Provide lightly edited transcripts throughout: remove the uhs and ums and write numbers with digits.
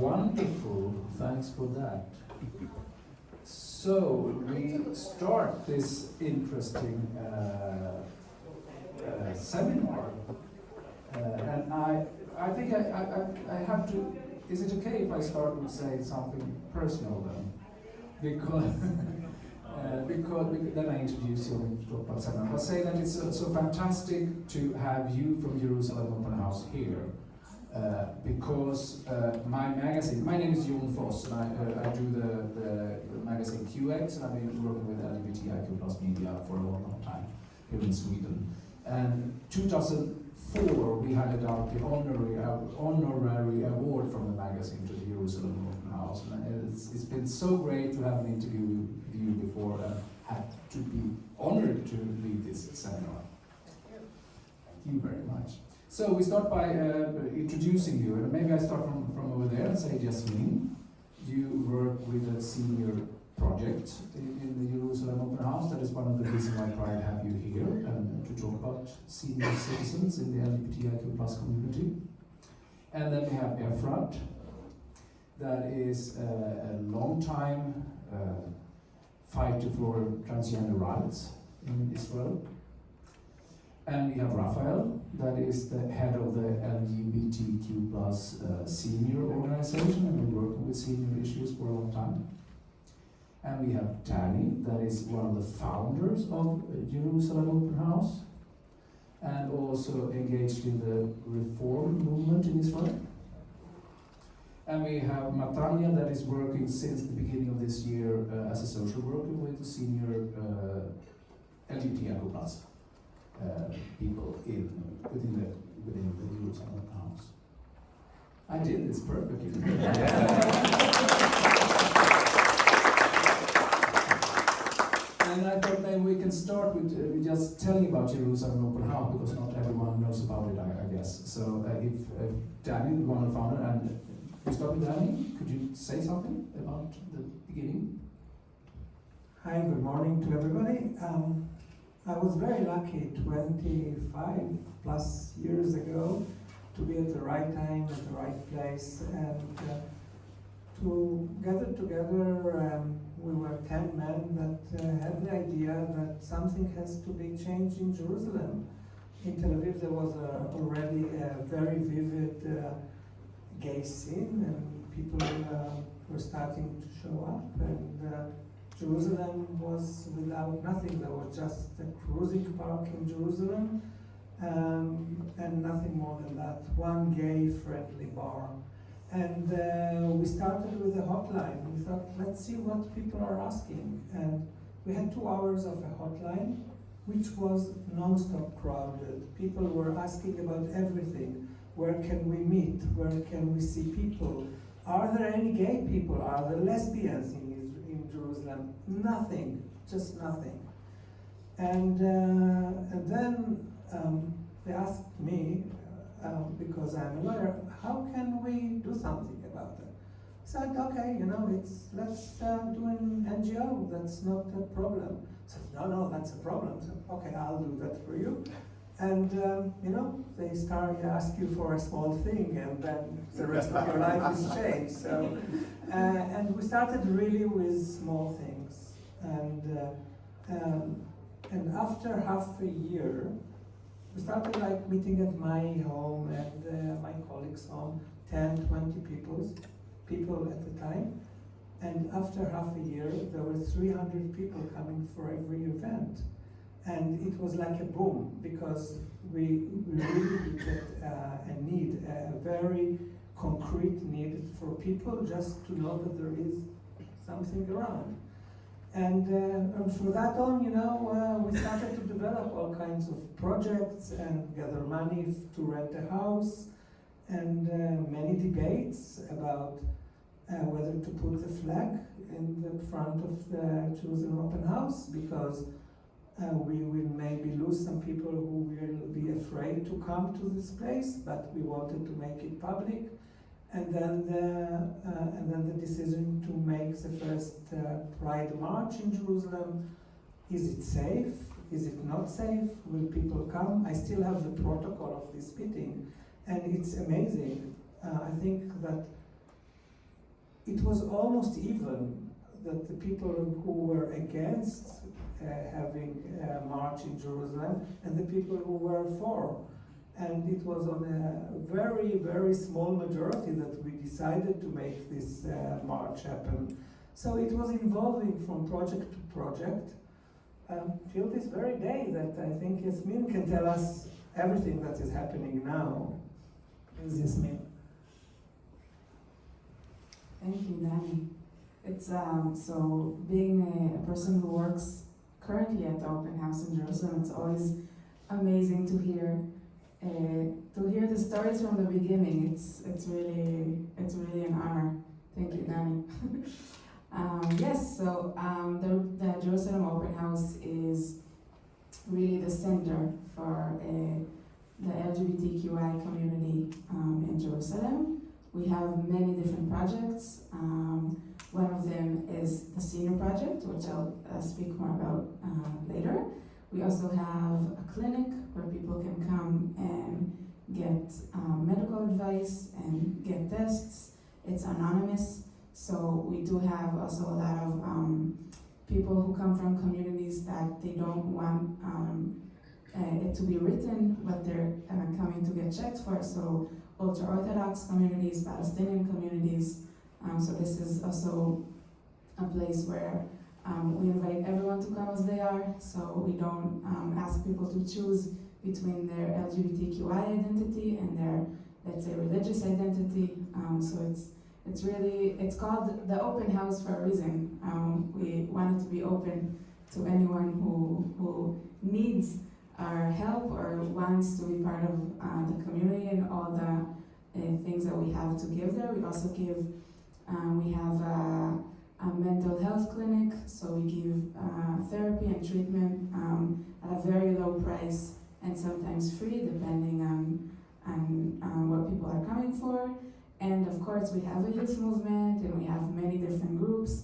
Wonderful, thanks for that. So we start this interesting seminar, and I think I have to. Is it okay if I start with saying something personal then? Because then I introduce you and talk about seminar. I'll say that it's so fantastic to have you from Jerusalem Open House here. Because my magazine, my name is Jon Voss, and I do the magazine QX, and I've been working with LGBTQ plus media for a long time here in Sweden. And 2004 we handed out the honorary award from the magazine to the Jerusalem Open House, and it's been so great to have an interview with you before and have to be honored to lead this seminar. Thank you very much. So we start by introducing you, and maybe I start from over there and say, Yasmin, you work with a senior project in the Jerusalem Open House. That is one of the reasons why I try to have you here and to talk about senior citizens in the LGBTQ plus community. And then we have Efrat, that is a long time fighter for transgender rights in Israel. And we have Raphael, that is the head of the LGBTQ plus senior organization, and been working with senior issues for a long time. And we have Tani, that is one of the founders of Jerusalem Open House, and also engaged in the reform movement in Israel. And we have Matanya, that is working since the beginning of this year as a social worker with the senior LGBTQ plus people within the Jerusalem Open House. I did this perfectly. And I thought maybe we can start with just telling about Jerusalem Open House, because not everyone knows about it, I guess. So if Danny, one of the founders, and we start with Danny, could you say something about the beginning? Hi, good morning to everybody. I was very lucky 25 plus years ago to be at the right time, at the right place, and to gather together. We were 10 men that had the idea that something has to be changed in Jerusalem. In Tel Aviv there was already a very vivid gay scene, and people were starting to show up, and Jerusalem was without nothing. There was just a cruising park in Jerusalem, and nothing more than that. One gay-friendly bar. And we started with a hotline. We thought, let's see what people are asking. And we had 2 hours of a hotline, which was non-stop crowded. People were asking about everything. Where can we meet? Where can we see people? Are there any gay people? Are there lesbians in Jerusalem? Nothing, just nothing. And then they asked me, because I'm a lawyer, how can we do something about it? I said, okay, let's do an NGO, that's not a problem. I said, no, that's a problem. I said, okay, I'll do that for you. And they start ask you for a small thing, and then the rest of your life is changed. So, and we started really with small things, and after half a year, we started like meeting at my home and my colleagues' home, 10, 20 people at the time. And after half a year, there were 300 people coming for every event. And it was like a boom, because we really get a need, a very concrete need for people just to know that there is something around. And from that on, we started to develop all kinds of projects and gather money to rent a house, and many debates about whether to put the flag in the front of the Jerusalem Open House, because we will maybe lose some people who will be afraid to come to this place, but we wanted to make it public. And then the decision to make the first Pride March in Jerusalem. Is it safe? Is it not safe? Will people come? I still have the protocol of this meeting, and it's amazing. I think that it was almost even that the people who were against having a march in Jerusalem and the people who were for. And it was on a very, very small majority that we decided to make this march happen. So it was evolving from project to project till this very day that I think Yasmin can tell us everything that is happening now. Please, Yasmin. Thank you, Danny. It's so being a person who works currently at the Open House in Jerusalem, it's always amazing to hear the stories from the beginning. It's really an honor. Thank you, Danny. Yes, so the Jerusalem Open House is really the center for the LGBTQI community in Jerusalem. We have many different projects. One of them is the Senior Project, which I'll speak more about later. We also have a clinic where people can come and get medical advice and get tests. It's anonymous, so we do have also a lot of people who come from communities that they don't want it to be written what they're coming to get checked for. So ultra-Orthodox communities, Palestinian communities. So this is also a place where we invite everyone to come as they are. So we don't ask people to choose between their LGBTQI identity and their, let's say, religious identity. So it's called the Open House for a reason. We want it to be open to anyone who needs our help or wants to be part of the community and all the things that we have to give there. We also give, we have a mental health clinic, so we give therapy and treatment at a very low price and sometimes free, depending on what people are coming for. And of course, we have a youth movement, and we have many different groups,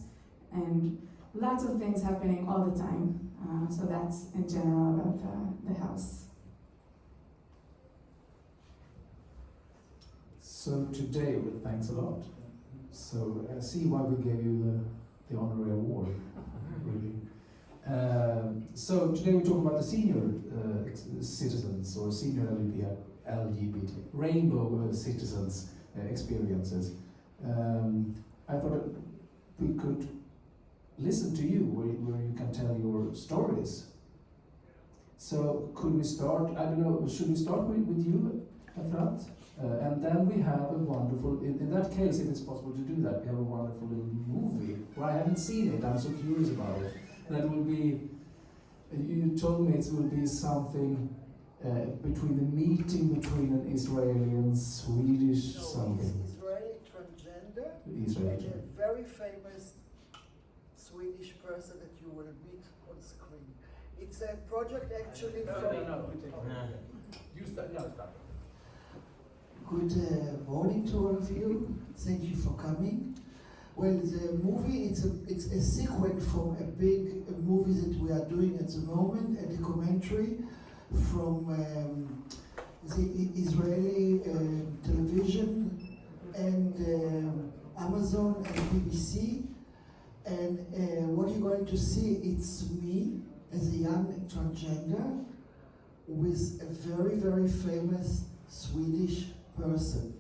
and lots of things happening all the time. So that's in general about the house. So today, well, thanks a lot. So I see why we gave you the honorary award, really. So today we talk about the senior citizens or senior LGBT, rainbow citizens experiences. I thought that we could listen to you where you can tell your stories. So could we start, I don't know, should we start with you, Efrat? And then we have a wonderful, in that case, if it's possible to do that, we have a wonderful little movie where I haven't seen it, I'm so curious about it. That will be, you told me it will be something between the meeting between an Israeli and Swedish something. It's Israeli transgender Israeli. and a very famous Swedish person that you will meet on screen. It's a project actually You start. Good morning to all of you. Thank you for coming. Well, the movie, it's a sequel from a big movie that we are doing at the moment, a documentary from the Israeli television and Amazon and BBC. And what you're going to see, it's me as a young transgender with a very, very famous Swedish person.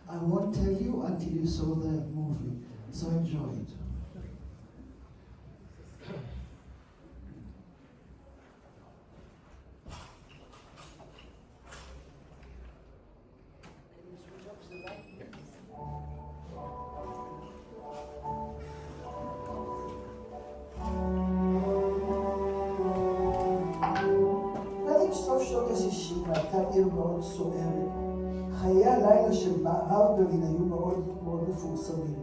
I won't tell you until you saw the movie, so enjoy it. סוף שנות ה-60 הייתה עיר מאוד סוערת. חיי הלילה של מערב ברלין היו מאוד מאוד מפורסמים.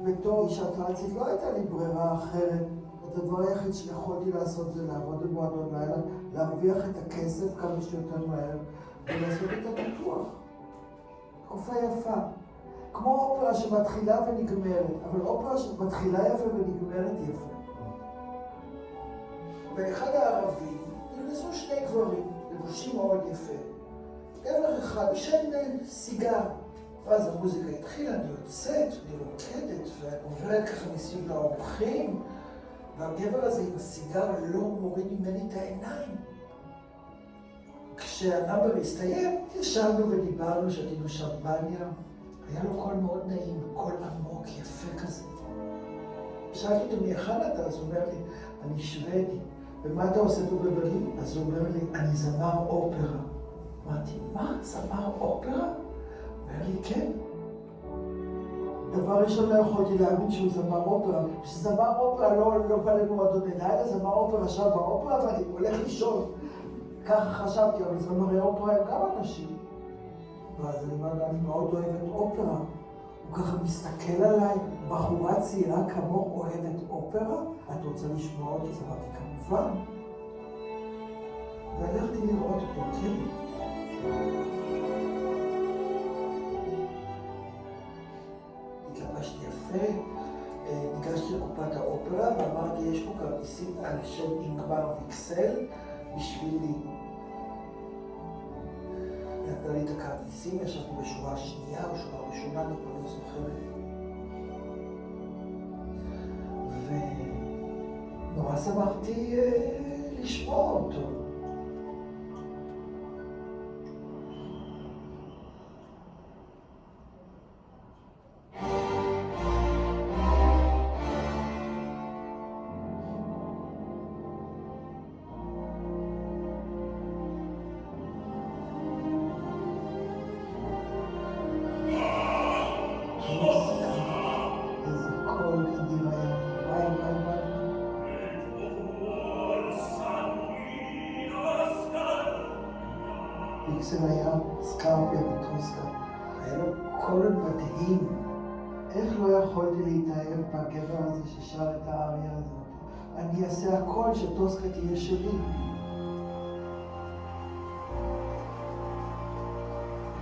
בתור אישה טרנסית לא הייתה לי ברירה אחרת. הדבר היחיד שיכולתי לעשות זה לעבוד במועדון לילה, להרוויח את הכסף כמה שיותר מהר ולעשות את הביטוח. תקופה יפה. כמו אופרה שמתחילה ונגמרת, אבל אופרה שמתחילה יפה ונגמרת יפה. באחד הערבים נכנסו שני גברים, לבושים מאוד יפה. גבר אחד בשם סיגר, ואז המוזיקה התחילה, אני יוצאת, אני רוקדת, ואני עוברת ככה מסביב לאורחים, והגבר הזה עם הסיגר לא מוריד ממני את העיניים. כשהנאמבר הסתיים, ישבנו ודיברנו, שתינו שמפניה. היה לו קול מאוד נעים, קול עמוק, יפה כזה. שאלתי אותו, מהיכן אתה? אז הוא אומר לי, אני שוודי. ומה אתה עושה פה בברלין? אז הוא אומר לי, אני זמר אופרה. אמרתי, מה? זמר אופרה? אומר לי, כן. דבר ראשון לא יכולתי להאמין שהוא זמר אופרה. כשזמר אופרה לא בא למועדון לילה, זמר אופרה שם באופרה ואני הולך לישון. ככה חשבתי, אבל זמרי אופרה הם גם אנשים. ואז אני אומר, אני מאוד אוהבת אופרה. הוא ככה מסתכל עליי, בחורה צעירה כמוך אוהבת אופרה? את רוצה לשמוע אותי? אז אמרתי, כמובן. והלכתי לראות אותו, כן. התלבשתי יפה, ניגשתי לקופת האופרה ואמרתי, יש פה כרטיסים על שם אינגמר ויקסל בשבילי. נתנה לי את הכרטיסים, ישבתי בשורה שנייה או שורה ראשונה, אני כבר לא זוכרת. ונורא שמחתי לשמוע אותו. ויקסל היה סקרפיה וטוסקה. היה לו קול מדהים. איך לא יכולתי להתאהב בגבר הזה ששר את האריה הזאת? אני אעשה הכל שטוסקה תהיה שלי.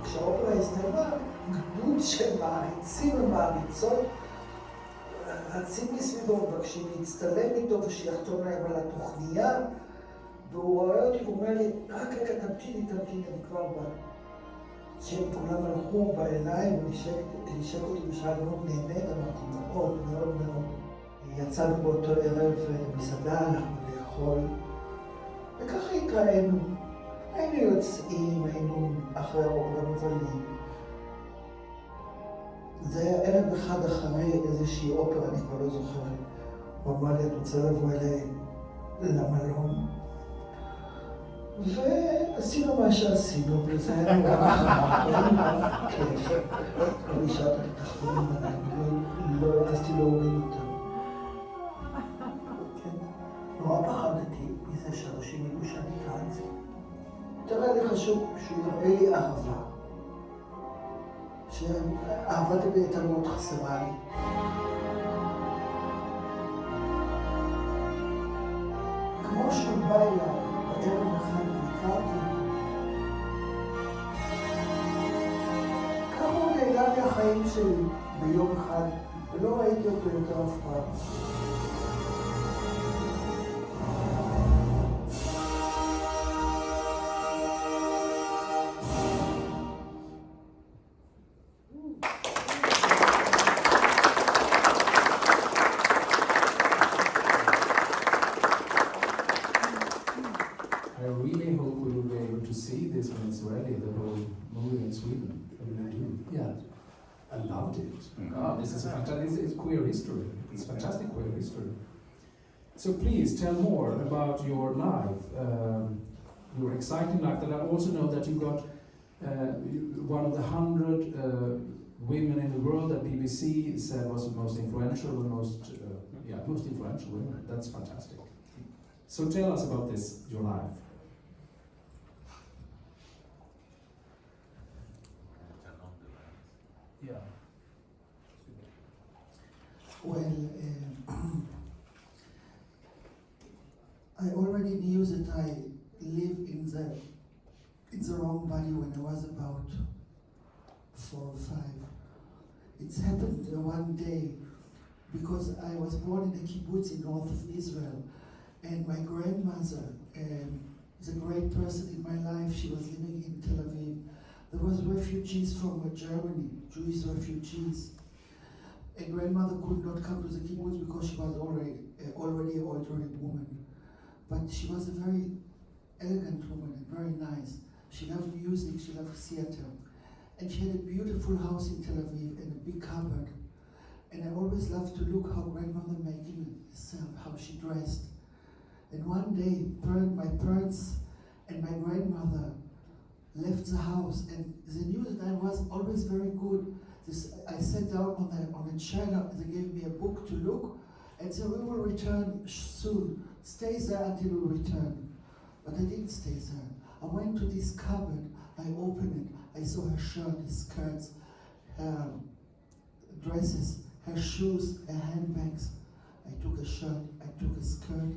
כשהאופרה הסתיימה, גדוד של מעריצים ומעריצות רצים מסביבו, מבקשים להצטלם איתו ושיחתום להם על התוכניה. והוא רואה אותי ואומר לי, רק רגע, תמתיני, אני כבר בא. שהם כולם הלכו בעיניים ונשק אותי בשעה מאוד נהנית, אמרתי מאוד. יצאנו באותו ערב למסעדה, הלכנו לאכול, וככה התראינו. היינו יוצאים, היינו אחרי האופרה מבלים. זה היה ערב אחד אחרי איזושהי אופרה, אני כבר לא זוכרת. הוא אמר לי, את רוצה לבוא אליי למלון? ועשינו מה שעשינו, וזה היה נורא כיף. לא נשארת את התחתונים עליי, לא העזתי להוריד אותם. נורא פחדתי מזה שאנשים ידעו שאני טרנסי. יותר היה לי חשוב שהוא יראה לי אהבה. שאהבת הבי הייתה מאוד חסרה לי. כמו שהוא בא אליי בערב אחד והכרתי, ככה הוא נעלם מהחיים שלי ביום אחד, ולא ראיתי אותו יותר אף פעם. This is fantastic. It's queer history. It's fantastic queer history. So please tell more about your life, your exciting life. That I also know that you got one of the 100 women in the world that BBC said was the most influential, most influential women. That's fantastic. So tell us about this, your life. Yeah. Well, I already knew that I lived in the wrong body when I was about 4 or 5. It's happened one day because I was born in a kibbutz in north of Israel, and my grandmother, the great person in my life, she was living in Tel Aviv. There was refugees from Germany, Jewish refugees. A grandmother could not come to the kibbutz because she was already an elderly woman. But she was a very elegant woman and very nice. She loved music, she loved theater. And she had a beautiful house in Tel Aviv and a big cupboard. And I always loved to look how grandmother making herself, how she dressed. And one day, my parents and my grandmother left the house, and they knew that I was always very good. I sat down on a chair, they gave me a book to look, and said, we will return soon. Stay there until we return. But I didn't stay there. I went to this cupboard, I opened it, I saw her shirt, her skirts, her dresses, her shoes, her handbags. I took a shirt, I took a skirt,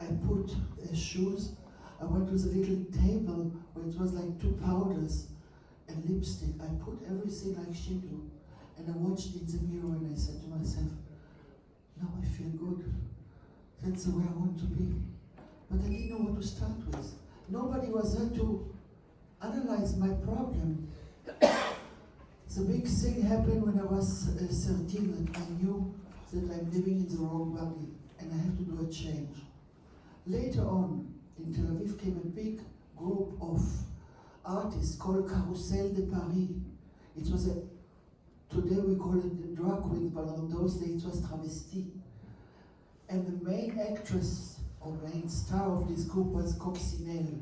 I put shoes. I went to the little table where it was like 2 powders and lipstick. I put everything like she do. And I watched in the mirror and I said to myself, now I feel good. That's the way I want to be. But I didn't know what to start with. Nobody was there to analyze my problem. The big thing happened when I was 13, that I knew that I'm living in the wrong body and I have to do a change. Later on, in Tel Aviv came a big group of artists called Carousel de Paris. It was today we call it the drag queen, but on those days it was travesti. And the main actress or main star of this group was Coccinelle.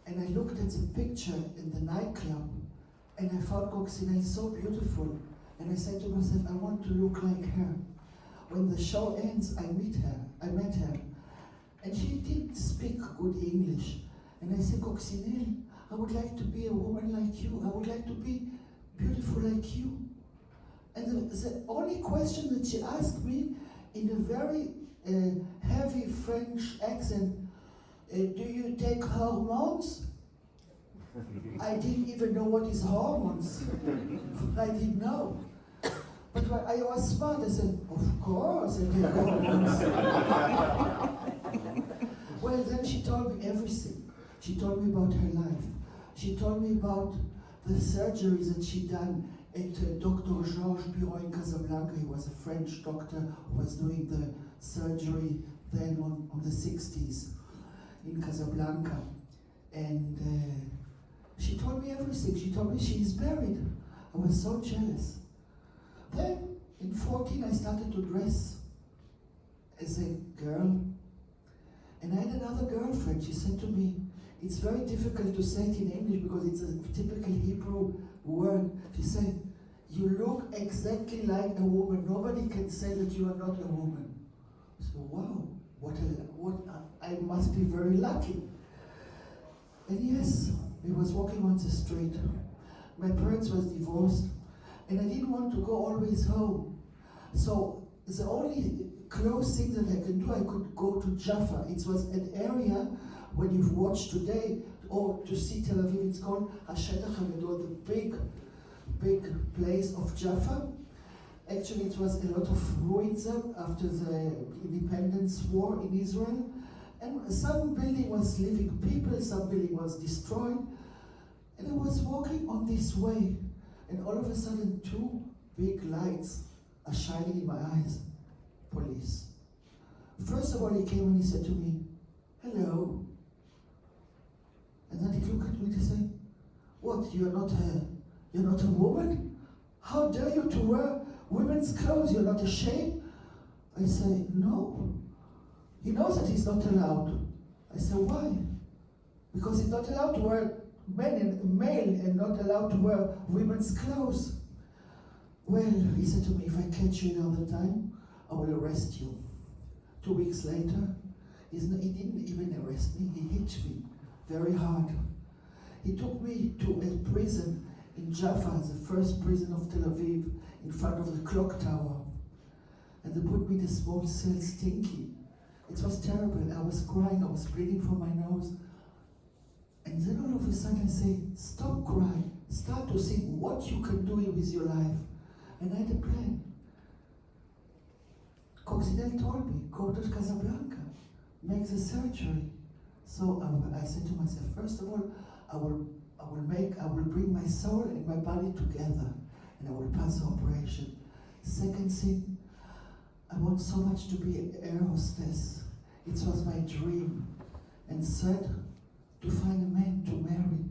And I looked at the picture in the nightclub and I found Coccinelle so beautiful. And I said to myself, I want to look like her. When the show ends, I met her. And she didn't speak good English. And I said, Coccinelle, I would like to be a woman like you. I would like to be beautiful like you. And the only question that she asked me in a very heavy French accent, do you take hormones? I didn't even know what is hormones. I didn't know. But when I was smart, I said, of course I take hormones. Well, then she told me everything. She told me about her life. She told me about the surgeries that she done at Dr. Georges Bureau in Casablanca. He was a French doctor who was doing the surgery then on the 60s in Casablanca. And she told me everything. She told me she is married. I was so jealous. Then, in 14, I started to dress as a girl. And I had another girlfriend. She said to me, it's very difficult to say it in English because it's a typical Hebrew word. She said, you look exactly like a woman. Nobody can say that you are not a woman. So, wow, I must be very lucky. And yes, we was walking on the street. My parents was divorced, and I didn't want to go always home. So the only close thing that I could do, I could go to Jaffa. It was an area when you've watched today, or to see Tel Aviv, it's called Hashetach HaGadol, the big place of Jaffa. Actually, it was a lot of ruins after the independence war in Israel. And some building was living people, some building was destroyed. And I was walking on this way, and all of a sudden 2 big lights are shining in my eyes. Police. First of all, he came and he said to me, hello. And then he looked at me to say, what, you're not a woman? How dare you to wear women's clothes? You're not ashamed? I say, no. He knows that he's not allowed. I said, why? Because he's not allowed to wear male and not allowed to wear women's clothes. Well, he said to me, if I catch you another time, I will arrest you. 2 weeks later, he didn't even arrest me, he hit me very hard. He took me to a prison in Jaffa, the first prison of Tel Aviv, in front of the clock tower. And they put me in a small cell, stinky. It was terrible. I was crying, I was bleeding from my nose. And then all of a sudden I say, stop crying, start to think what you can do with your life. And I had a plan. Coccinelle told me, go to Casablanca, make the surgery. So I said to myself, first of all, I will bring my soul and my body together, and I will pass the operation. Second thing, I want so much to be an air hostess. It was my dream. And third, to find a man to marry,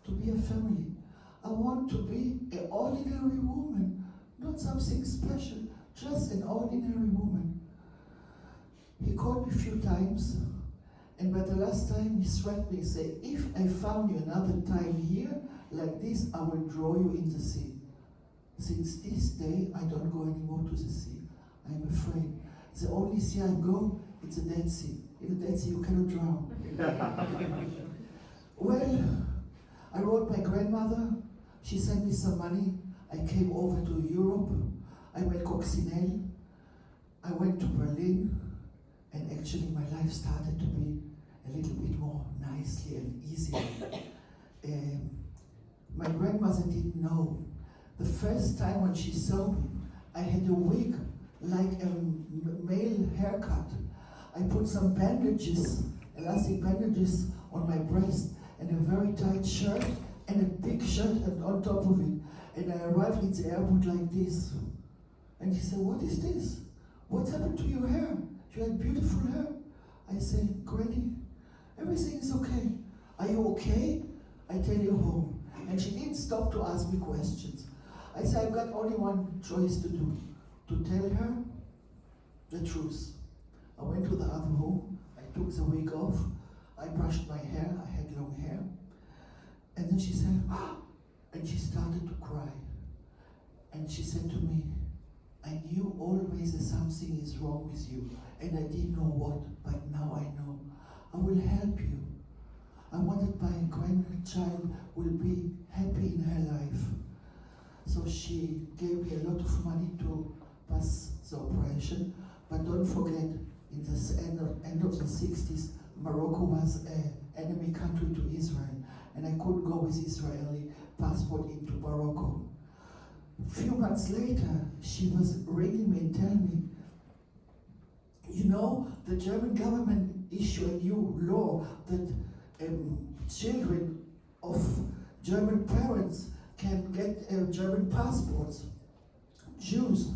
to be a family. I want to be an ordinary woman, not something special, just an ordinary woman. He called me a few times, and by the last time he threatened me, he said, if I found you another time here, like this, I will draw you in the sea. Since this day, I don't go anymore to the sea. I'm afraid. The only sea I go, it's the Dead Sea. In the Dead Sea, you cannot drown. Well, I wrote my grandmother. She sent me some money. I came over to Europe. I went Coccinelle. I went to Berlin. And actually, my life started to be a little bit more nicely and easier. My grandmother didn't know. The first time when she saw me, I had a wig, like a male haircut. I put some bandages, elastic bandages, on my breast, and a very tight shirt, and a big shirt on top of it. And I arrived at the airport like this. And she said, what is this? What happened to your hair? You had beautiful hair. I said, Granny, everything is okay. Are you okay? I tell you home. And she didn't stop to ask me questions. I said, I've got only one choice to do, to tell her the truth. I went to the other room, I took the wig off, I brushed my hair, I had long hair, and then she said, ah, and she started to cry. And she said to me, I knew always that something is wrong with you, and I didn't know what, but now I know. I will help you. I wanted my grandchild will be happy in her life. So she gave me a lot of money to pass the operation, but don't forget, in the end of the 60s, Morocco was an enemy country to Israel, and I couldn't go with Israeli passport into Morocco. A few months later, she was ringing me and telling me, you know, the German government issued a new law that children of German parents can get German passports. Jews,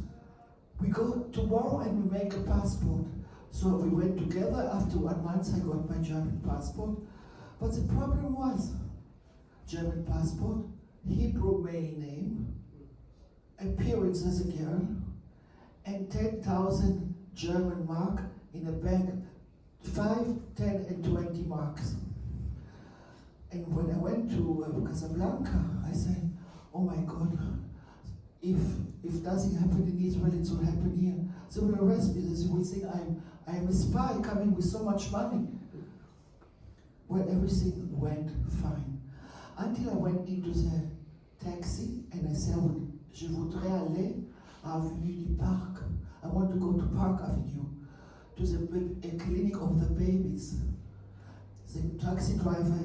we go tomorrow and we make a passport. So we went together. After 1 month, I got my German passport. But the problem was, German passport, Hebrew male name, appearance as a girl, and 10,000 German mark in a bag, 5, 10, and 20 marks. And when I went to Casablanca, I said, oh my God, if nothing happened in Israel, it will happen here. They will arrest me, they will think I am a spy coming with so much money. Well, everything went fine. Until I went into the taxi and I said, je voudrais aller à Avenue du Parc. I want to go to Park Avenue, to the clinic of the babies. The taxi driver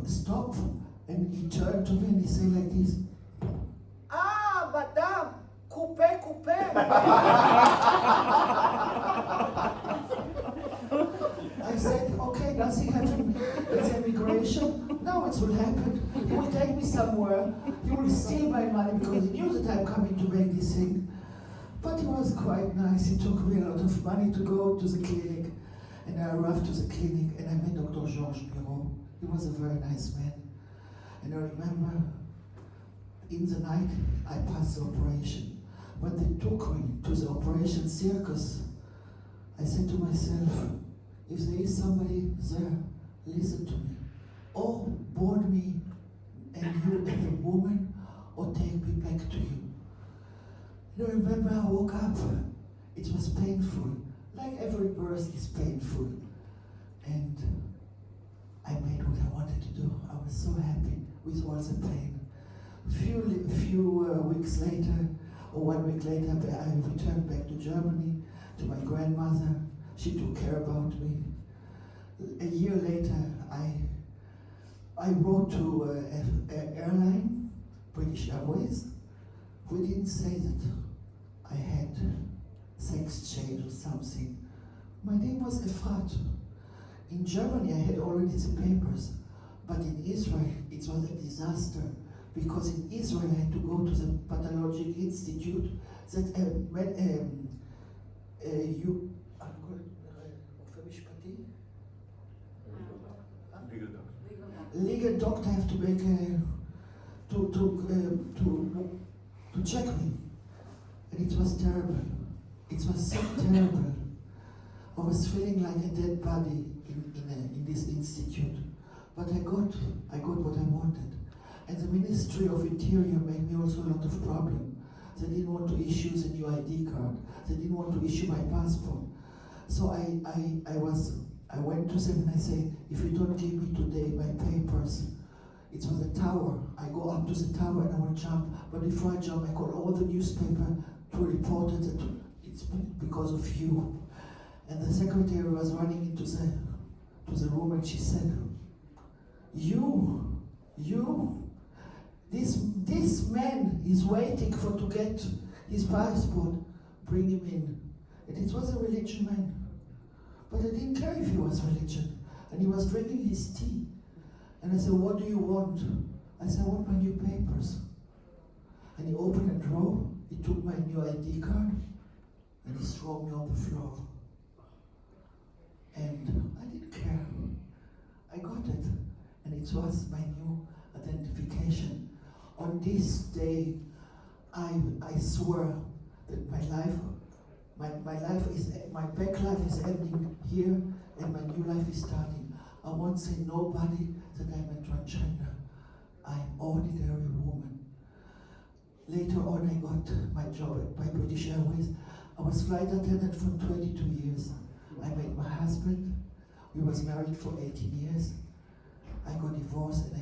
stopped, and he turned to me and he said like this, ah, madame, coupé, coupé. I said, okay, nothing happened with immigration. Now it will happen. He will take me somewhere. He will steal my money because he knew that I'm coming to make this thing. But he was quite nice. He took me a lot of money to go to the clinic. And I arrived to the clinic and I met Dr. Georges Bureau. He was a very nice man. And I remember in the night I passed the operation. When they took me to the operation circus, I said to myself, if there is somebody there, listen to me. Or board me and you as a woman, or take me back to you. And I remember I woke up. It was painful. Like every birth is painful. And I made what I wanted to do. I was so happy with all the pain. A few weeks later, or 1 week later, I returned back to Germany, to my grandmother. She took care about me. A year later, I wrote to an airline, British Airways, who didn't say that I had sex change or something. My name was Efrat. In Germany, I had already the papers, But in Israel, it was a disaster, because in Israel I had to go to the Pathologic Institute that legal doctor have to make to check me, and it was terrible. It was so terrible. I was feeling like a dead body in this institute. But I got what I wanted. And the Ministry of Interior made me also a lot of problem. They didn't want to issue the new ID card. They didn't want to issue my passport. So I went to them and I said, if you don't give me today my papers, it was a tower. I go up to the tower and I will jump. But before I jump, I call all the newspaper to report it that it's because of you. And the secretary was running into the room and she said, this man is waiting to get his passport, bring him in. And it was a religion man. But I didn't care if he was religion. And he was drinking his tea. And I said, what do you want? I said, I want my new papers. And he opened a drawer, he took my new ID card, and he threw me on the floor. And I didn't care. I got it. And it was my new identification. On this day, I swear that my back life is ending here, and my new life is starting. I won't say nobody that I'm a transgender. I'm ordinary woman. Later on, I got my job by British Airways. I was flight attendant for 22 years. I met my husband. We was married for 18 years. I got divorced and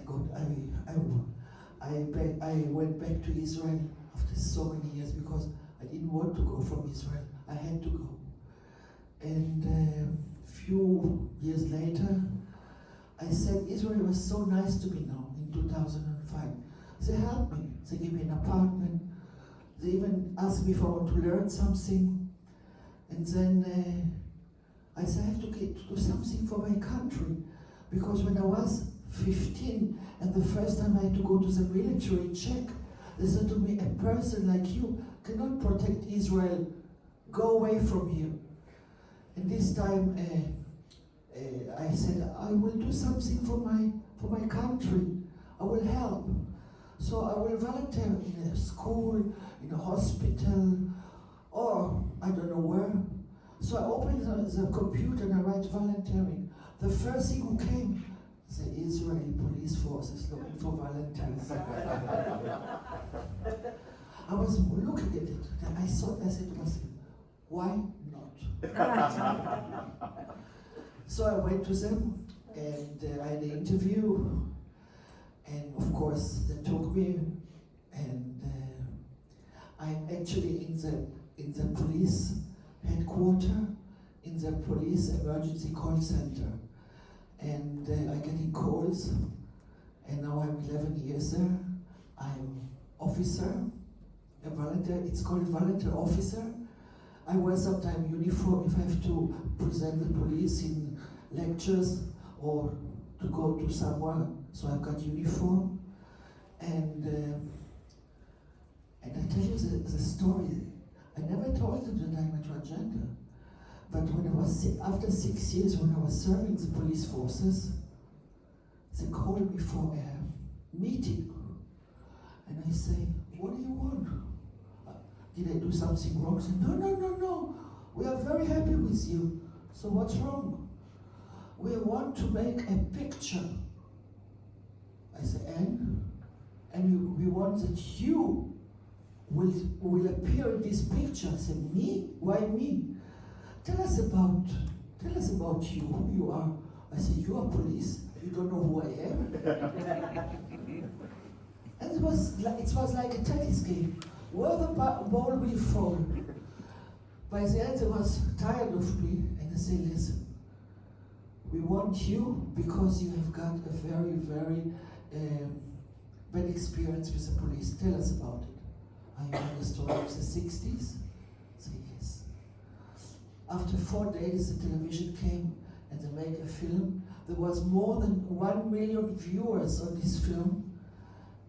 I went back to Israel after so many years because I didn't want to go from Israel. I had to go. And a few years later, I said, Israel was so nice to me now in 2005. They helped me. They gave me an apartment. They even asked me if I want to learn something. And then I said, I have to do something for my country. Because when I was 15, and the first time I had to go to the military check, they said to me, a person like you cannot protect Israel. Go away from here. And this time, I said, I will do something for my country. I will help. So I will volunteer in a school, in a hospital, or I don't know where. So I opened the computer and I write volunteering. The first thing who came, the Israeli police forces looking for volunteers. I was looking at it and I thought, I said to myself, why not? So I went to them and I had an interview, and of course they took me, and I'm actually in the police headquarters, in the police emergency call center, and I'm getting calls, and now I'm 11 years there. I'm officer, a volunteer. It's called volunteer officer. I wear sometimes uniform if I have to present the police in lectures or to go to somewhere. So I've got uniform, and I tell you the story. I never told them that I'm a transgender, but when I was after 6 years, when I was serving the police forces, they called me for a meeting, and I say, "What do you want? Did I do something wrong?" They said, No. We are very happy with you. So what's wrong? We want to make a picture. I said, and we want that you will appear in this picture. I said, me? Why me? Tell us about you, who you are. I said, you are police. You don't know who I am. And it was like a tennis game. Where the ball will fall. By the end, they was tired of me, and they say, listen, we want you because you have got a very, very bad experience with the police. Tell us about it. Are you in the story of the 60s? I say, yes. After 4 days, the television came and they made a film. There was more than 1 million viewers on this film,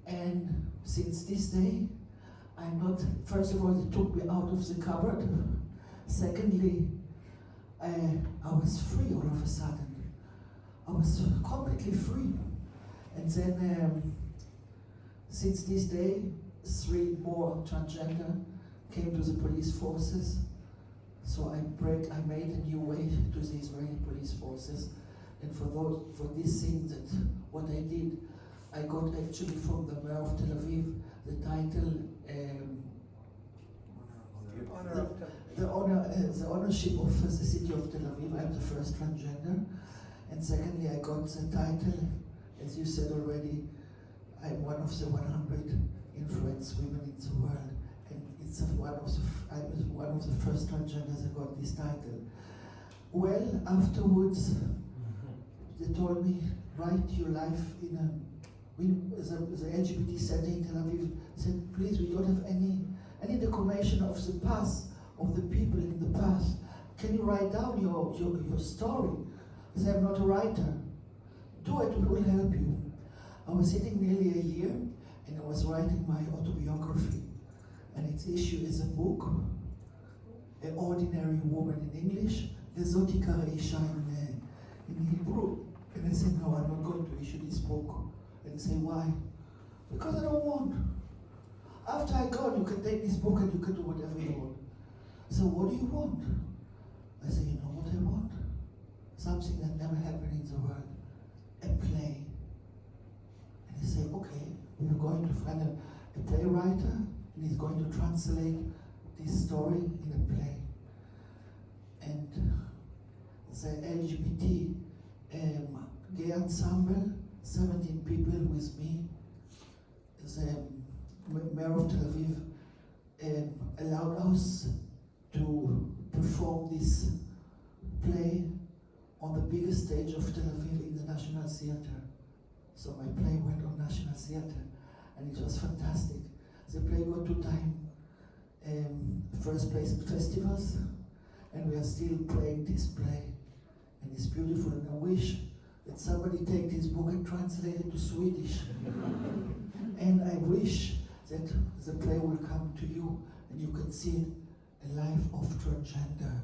and since this day, I'm not, first of all, it took me out of the cupboard. Secondly, I was free all of a sudden. I was completely free. And then, since this day, 3 more transgender came to the police forces. So I made a new way to the Israeli police forces. And for this thing, that what I did, I got actually from the mayor of Tel Aviv the title, the ownership of the city of Tel Aviv. I'm the first transgender. And secondly, I got the title, as you said already, I'm one of the 100 influenced women in the world. And it's I was one of the first transgenders that got this title. Well, afterwards, they told me, write your life in the LGBT center in Tel Aviv said, please, we don't have any documentation of the past, of the people in the past. Can you write down your story? I said, I'm not a writer. Do it, we will help you. I was sitting nearly a year, and I was writing my autobiography. And its issue is a book, An Ordinary Woman in English, Lezotika Reisha in Hebrew. And I said, no, I'm not going to issue this book. And say, why? Because I don't want. After I go, you can take this book and you can do whatever you want. So what do you want? I said, you know what I want? Something that never happened in the world. A play. And he said, okay, we're going to find a playwriter, and he's going to translate this story in a play. And the LGBT gay ensemble, 17 people with me. The mayor of Tel Aviv allowed us to perform this play on the biggest stage of Tel Aviv in the National Theatre. So my play went on National Theatre, and it was fantastic. The play got 2 times first place in festivals, and we are still playing this play, and it's beautiful, and I wish that somebody take this book and translate it to Swedish. And I wish that the play will come to you and you can see a life of transgender,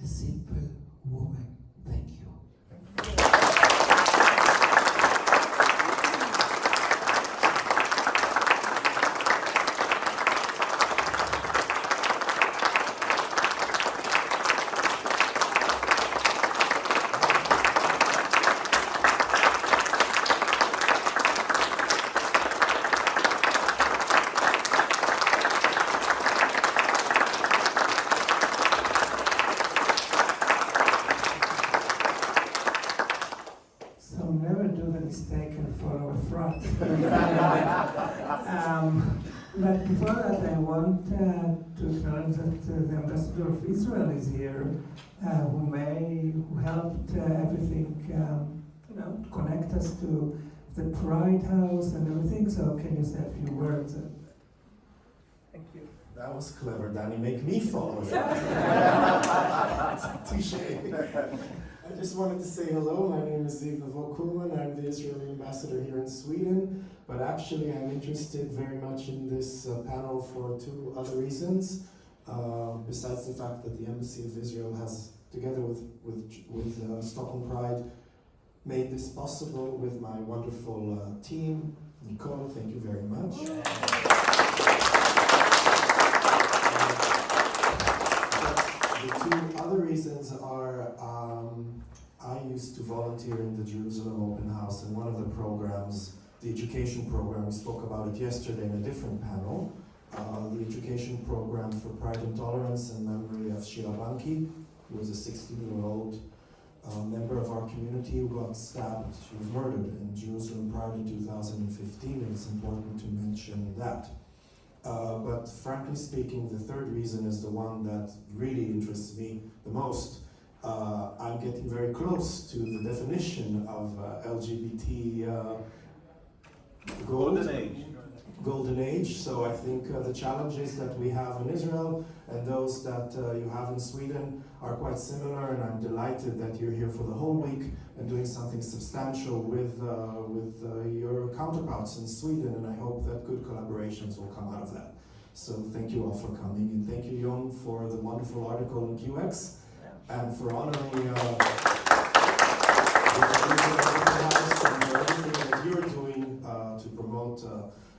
a simple woman. Thank you. Mistake and follow Efrat. But before that, I want to acknowledge that the ambassador of Israel is here, who helped everything, connect us to the Pride House and everything. So can you say a few words? Thank you. That was clever, Danny. Make me follow it. Touché. I just wanted to say hello. My name is Ziv Kulman. I'm the Israeli ambassador here in Sweden. But actually, I'm interested very much in this panel for 2 other reasons. Besides the fact that the Embassy of Israel has, together with Stockholm Pride, made this possible with my wonderful team. Nicole, thank you very much. The 2 other reasons are I used to volunteer in the Jerusalem Open House, and one of the programs, the education program, we spoke about it yesterday in a different panel, the education program for Pride and Tolerance in memory of Shira Banki, who was a 16-year-old member of our community who got stabbed. She was murdered in Jerusalem Pride in 2015, and it's important to mention that. But frankly speaking, the 3rd reason is the one that really interests me the most. I'm getting very close to the definition of LGBT golden age. golden age. So I think the challenges that we have in Israel and those that you have in Sweden are quite similar, and I'm delighted that you're here for the whole week and doing something substantial with your counterparts in Sweden, and I hope that good collaborations will come out of that. So thank you all for coming, and thank you, Jon, for the wonderful article in QX, and for honoring the house and everything that you're doing to promote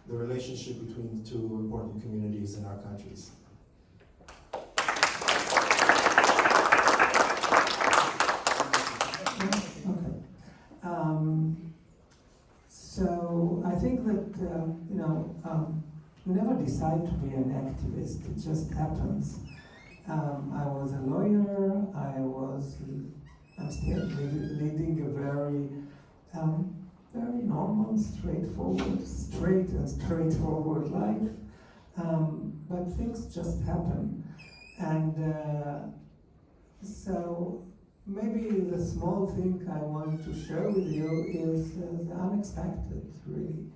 the relationship between the two important communities in our countries. So I think that you never decide to be an activist; it just happens. I was a lawyer. I'm still leading a very normal, straight and straightforward life. But things just happen, and so maybe the small thing I want to share with you is the unexpected, really.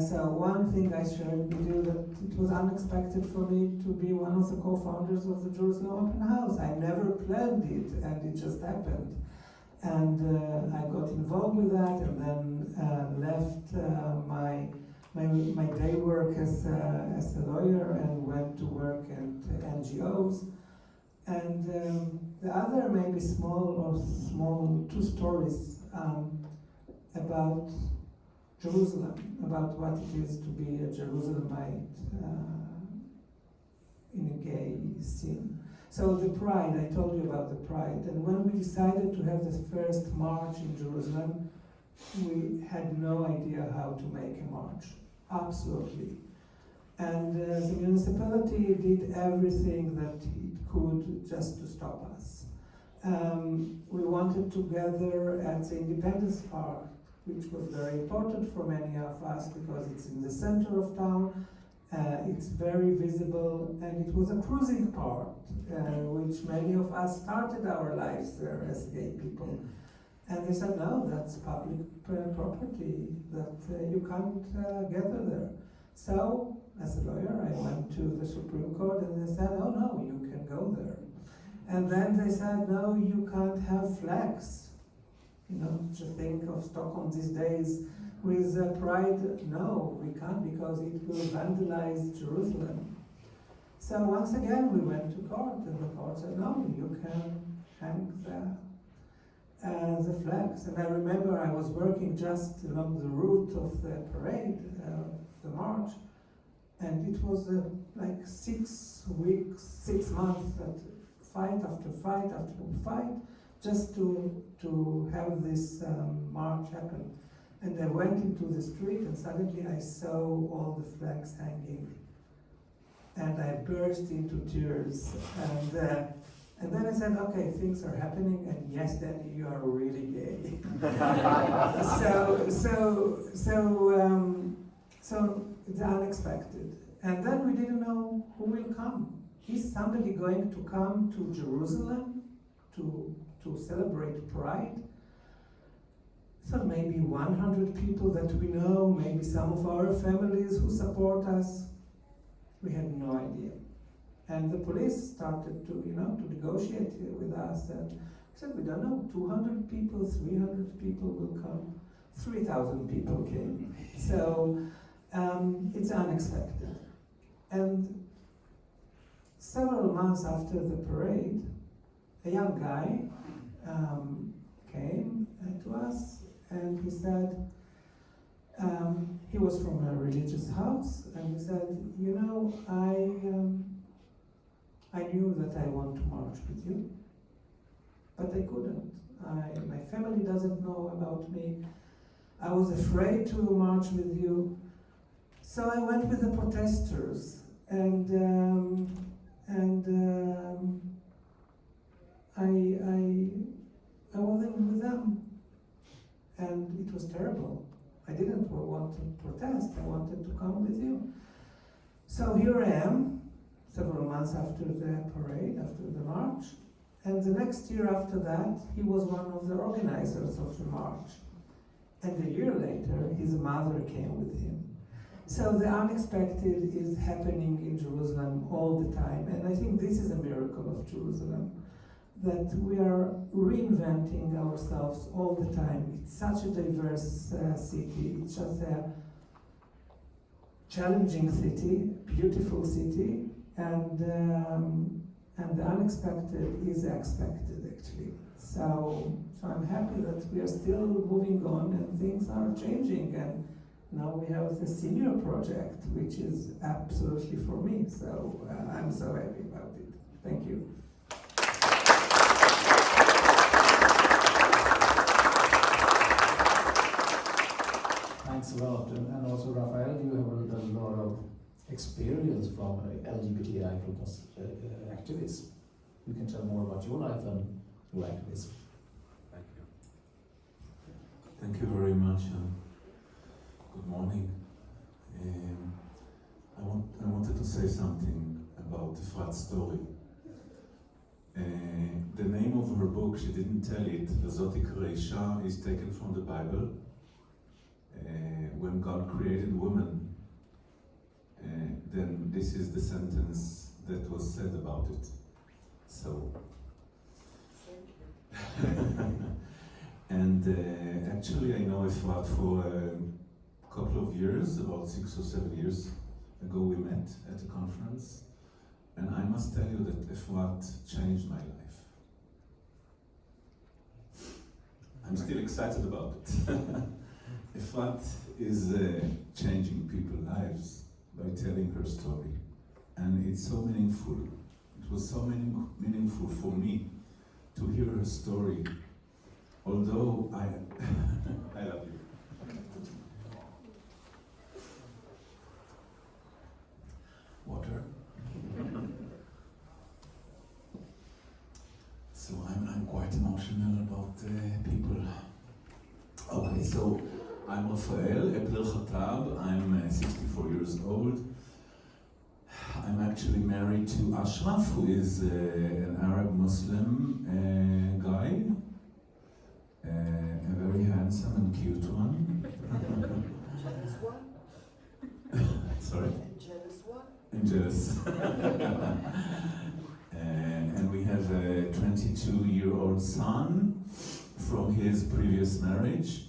So one thing I shared with you, that it was unexpected for me to be one of the co-founders of the Jerusalem Open House. I never planned it, and it just happened. And I got involved with that, and then left my day work as a lawyer and went to work at NGOs. And the other maybe small two stories about Jerusalem, about what it is to be a Jerusalemite in a gay scene. So the Pride, I told you about the Pride, and when we decided to have the first march in Jerusalem, we had no idea how to make a march, absolutely. And the municipality did everything that it could just to stop us. We wanted to gather at the Independence Park, which was very important for many of us because it's in the center of town, it's very visible, and it was a cruising part, which many of us started our lives there as gay people. And they said, no, that's public property, that you can't gather there. So, as a lawyer, I went to the Supreme Court and they said, oh no, you can go there. And then they said, no, you can't have flags. You know, just think of Stockholm these days with Pride. No, we can't, because it will vandalize Jerusalem. So once again, we went to court, and the court said, no, you can hang the flags. And I remember I was working just along the route of the parade, the march, and it was like 6 weeks, 6 months, that fight after fight after fight, just to have this march happen. And I went into the street, and suddenly I saw all the flags hanging, and I burst into tears. And then I said, okay, things are happening, and yes, Danny, you are really gay. So it's unexpected. And then we didn't know who will come. Is somebody going to come to Jerusalem to celebrate Pride? So maybe 100 people that we know, maybe some of our families who support us. We had no idea. And the police started to negotiate with us, and said, we don't know, 200 people, 300 people will come. 3,000 people came. So it's unexpected. And several months after the parade, a young guy came to us, and he said, he was from a religious house, and he said, I knew that I want to march with you, but I couldn't. My family doesn't know about me. I was afraid to march with you, so I went with the protesters, and I wasn't with them, and it was terrible. I didn't want to protest. I wanted to come with you. So here I am, several months after the parade, after the march, and the next year after that, he was one of the organizers of the march. And a year later, his mother came with him. So the unexpected is happening in Jerusalem all the time, and I think this is a miracle of Jerusalem, that we are reinventing ourselves all the time. It's such a diverse city. It's just a challenging city, beautiful city, and the unexpected is expected, actually. So I'm happy that we are still moving on and things are changing, and now we have the senior project, which is absolutely for me. So I'm so happy about it. Thank you. Thanks a lot. And also, Raphael, you have a lot of experience from LGBTI activists. You can tell more about your life and your activism. Thank you. Thank you very much. Good morning. I wanted to say something about Efrat's story. The name of her book, she didn't tell it, Zot Tikra Isha, is taken from the Bible. When God created woman, then this is the sentence that was said about it. So, and actually I know Efrat for a couple of years, about 6 or 7 years ago we met at a conference, and I must tell you that Efrat changed my life. I'm still excited about it. Efrat is changing people's lives by telling her story, and it's so meaningful. It was so meaningful for me to hear her story, although I love you. Water. So I'm quite emotional about people. Okay, so I'm Raphael Eppler-Hattab. I'm 64 years old. I'm actually married to Ashraf, who is an Arab Muslim guy, a very handsome and cute one. Jealous one? Sorry? And jealous one? And jealous. And we have a 22-year-old son from his previous marriage,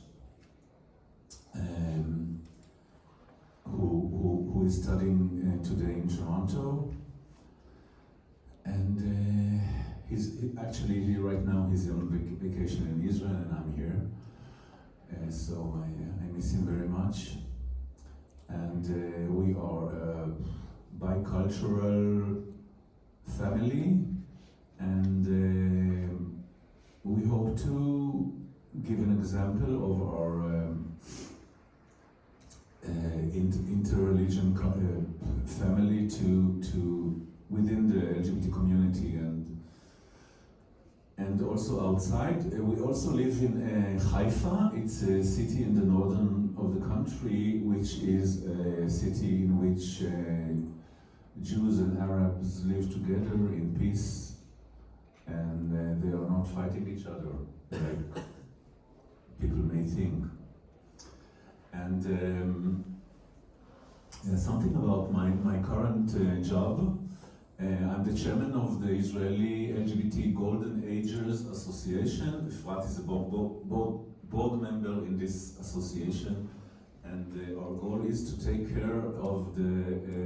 who is studying today in Toronto, and right now he's on vacation in Israel, and I'm here, so I miss him very much. And we are a bicultural family, and we hope to give an example of our inter-religion family to within the LGBT community and also outside. We also live in Haifa. It's a city in the northern of the country, which is a city in which Jews and Arabs live together in peace, and they are not fighting each other like people may think. And something about my current job. I'm the chairman of the Israeli LGBT Golden Agers Association. Efrat is a board member in this association, and our goal is to take care of the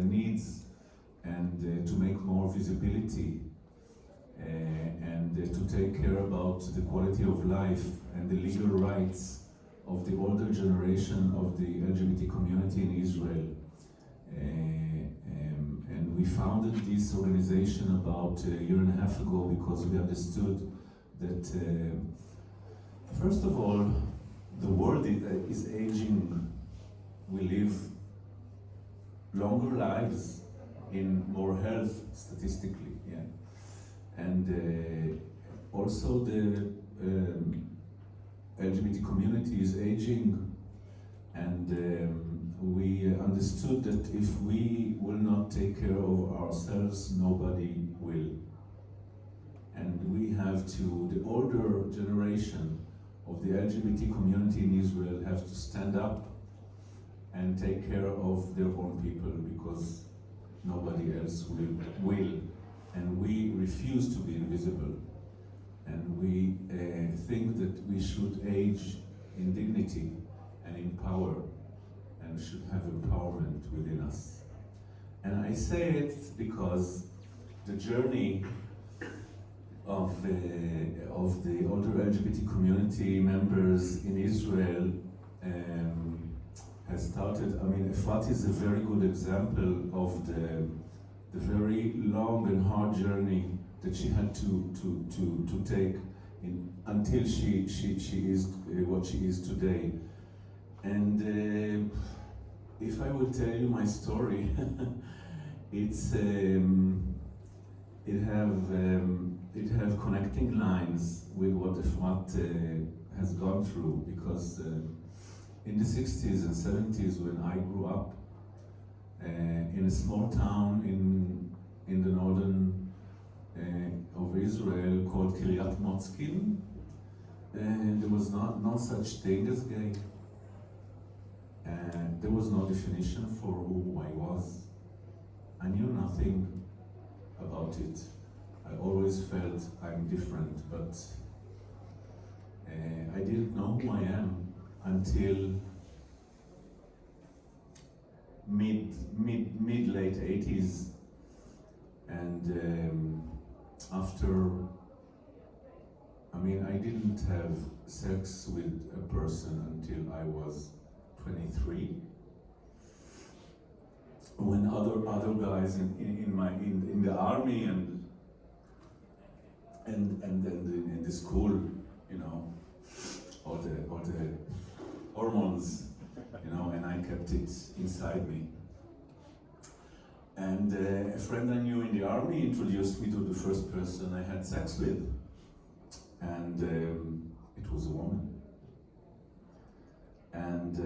needs and to make more visibility and to take care about the quality of life and the legal rights of the older generation of the LGBT community in Israel. And we founded this organization about a year and a half ago because we understood that, first of all, the world is aging. We live longer lives in more health, statistically, yeah. And also the LGBT community is aging, and we understood that if we will not take care of ourselves, nobody will. And we have to, the older generation of the LGBT community in Israel have to stand up and take care of their own people, because nobody else will. And we refuse to be invisible. And we think that we should age in dignity and in power, and should have empowerment within us. And I say it because the journey of the older LGBT community members in Israel has started. I mean, Efrat is a very good example of the very long and hard journey that she had to take until she is what she is today. And if I will tell you my story, it have connecting lines with what Efrat has gone through, because in the 60s and 70s, when I grew up in a small town in the northern of Israel called Kiryat Motzkin, there was no such thing as gay. There was no definition for who I was. I knew nothing about it. I always felt I'm different, but I didn't know who I am until mid-late 80s, and after, I mean, I didn't have sex with a person until I was 23. When other guys in the army and then in the school, you know, all the hormones, you know, and I kept it inside me. And a friend I knew in the army introduced me to the first person I had sex with, and it was a woman. And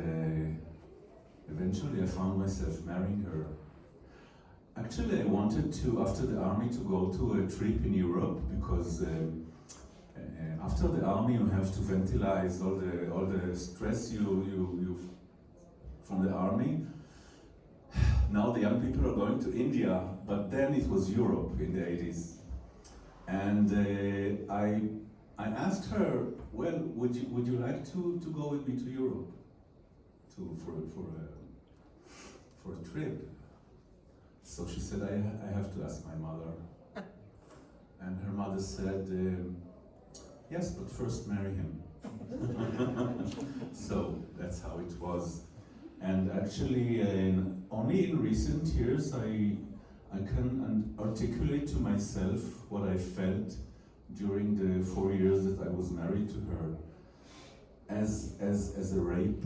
eventually I found myself marrying her. Actually, I wanted to, after the army, to go to a trip in Europe, because after the army you have to ventilize all the stress you from the army. Now the young people are going to India, but then it was Europe in the 80s. And I asked her, well, would you like to go with me to Europe for a trip? So she said, I have to ask my mother. And her mother said, yes, but first marry him. So that's how it was. And actually, only in recent years, I can articulate to myself what I felt during the 4 years that I was married to her as a rape,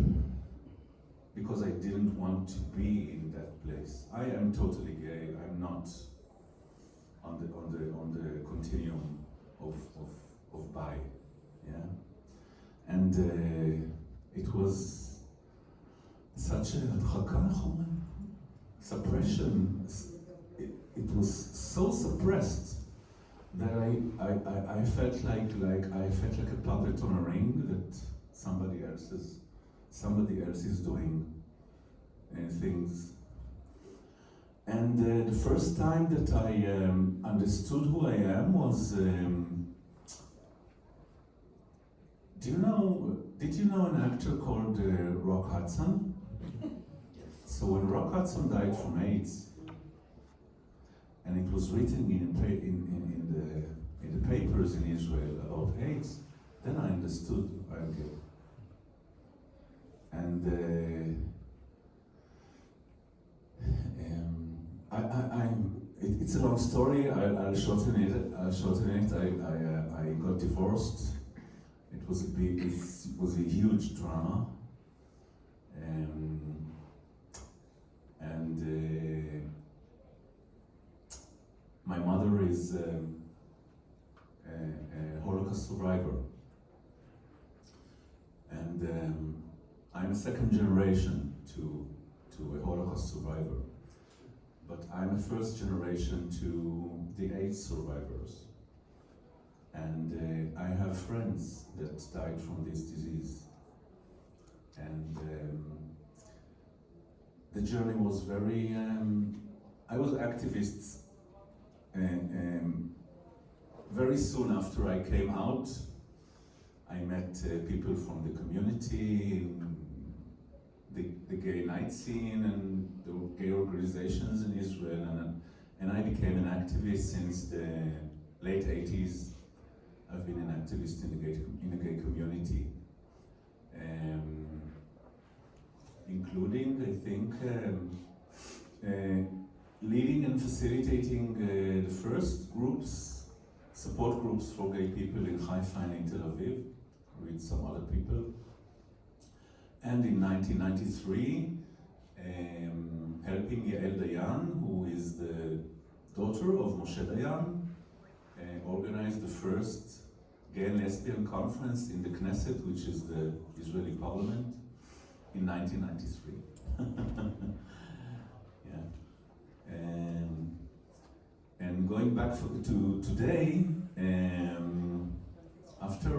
because I didn't want to be in that place. I am totally gay. I'm not on the continuum of bi, yeah. And it was such a suppression. It was so suppressed that I felt like a puppet on a ring that somebody else is doing things. And the first time that I understood who I am was, did you know an actor called Rock Hudson? So when Rock Hudson died from AIDS, and it was written in the papers in Israel about AIDS, then I understood I'm gay. And it's a long story. I'll shorten it. I got divorced. It was a huge drama. And my mother is a Holocaust survivor, and I'm a second generation to a Holocaust survivor, but I'm a first generation to the AIDS survivors, and I have friends that died from this disease, and the journey was very, I was activist very soon after I came out. I met people from the community, the gay night scene and the gay organizations in Israel, and I became an activist since the late 80s. I've been an activist in the gay community, including, I think, leading and facilitating the first support groups for gay people in Haifa and in Tel Aviv, with some other people. And in 1993, helping Yael Dayan, who is the daughter of Moshe Dayan, organized the first gay and lesbian conference in the Knesset, which is the Israeli parliament, in 1993. Yeah. And going back to today, after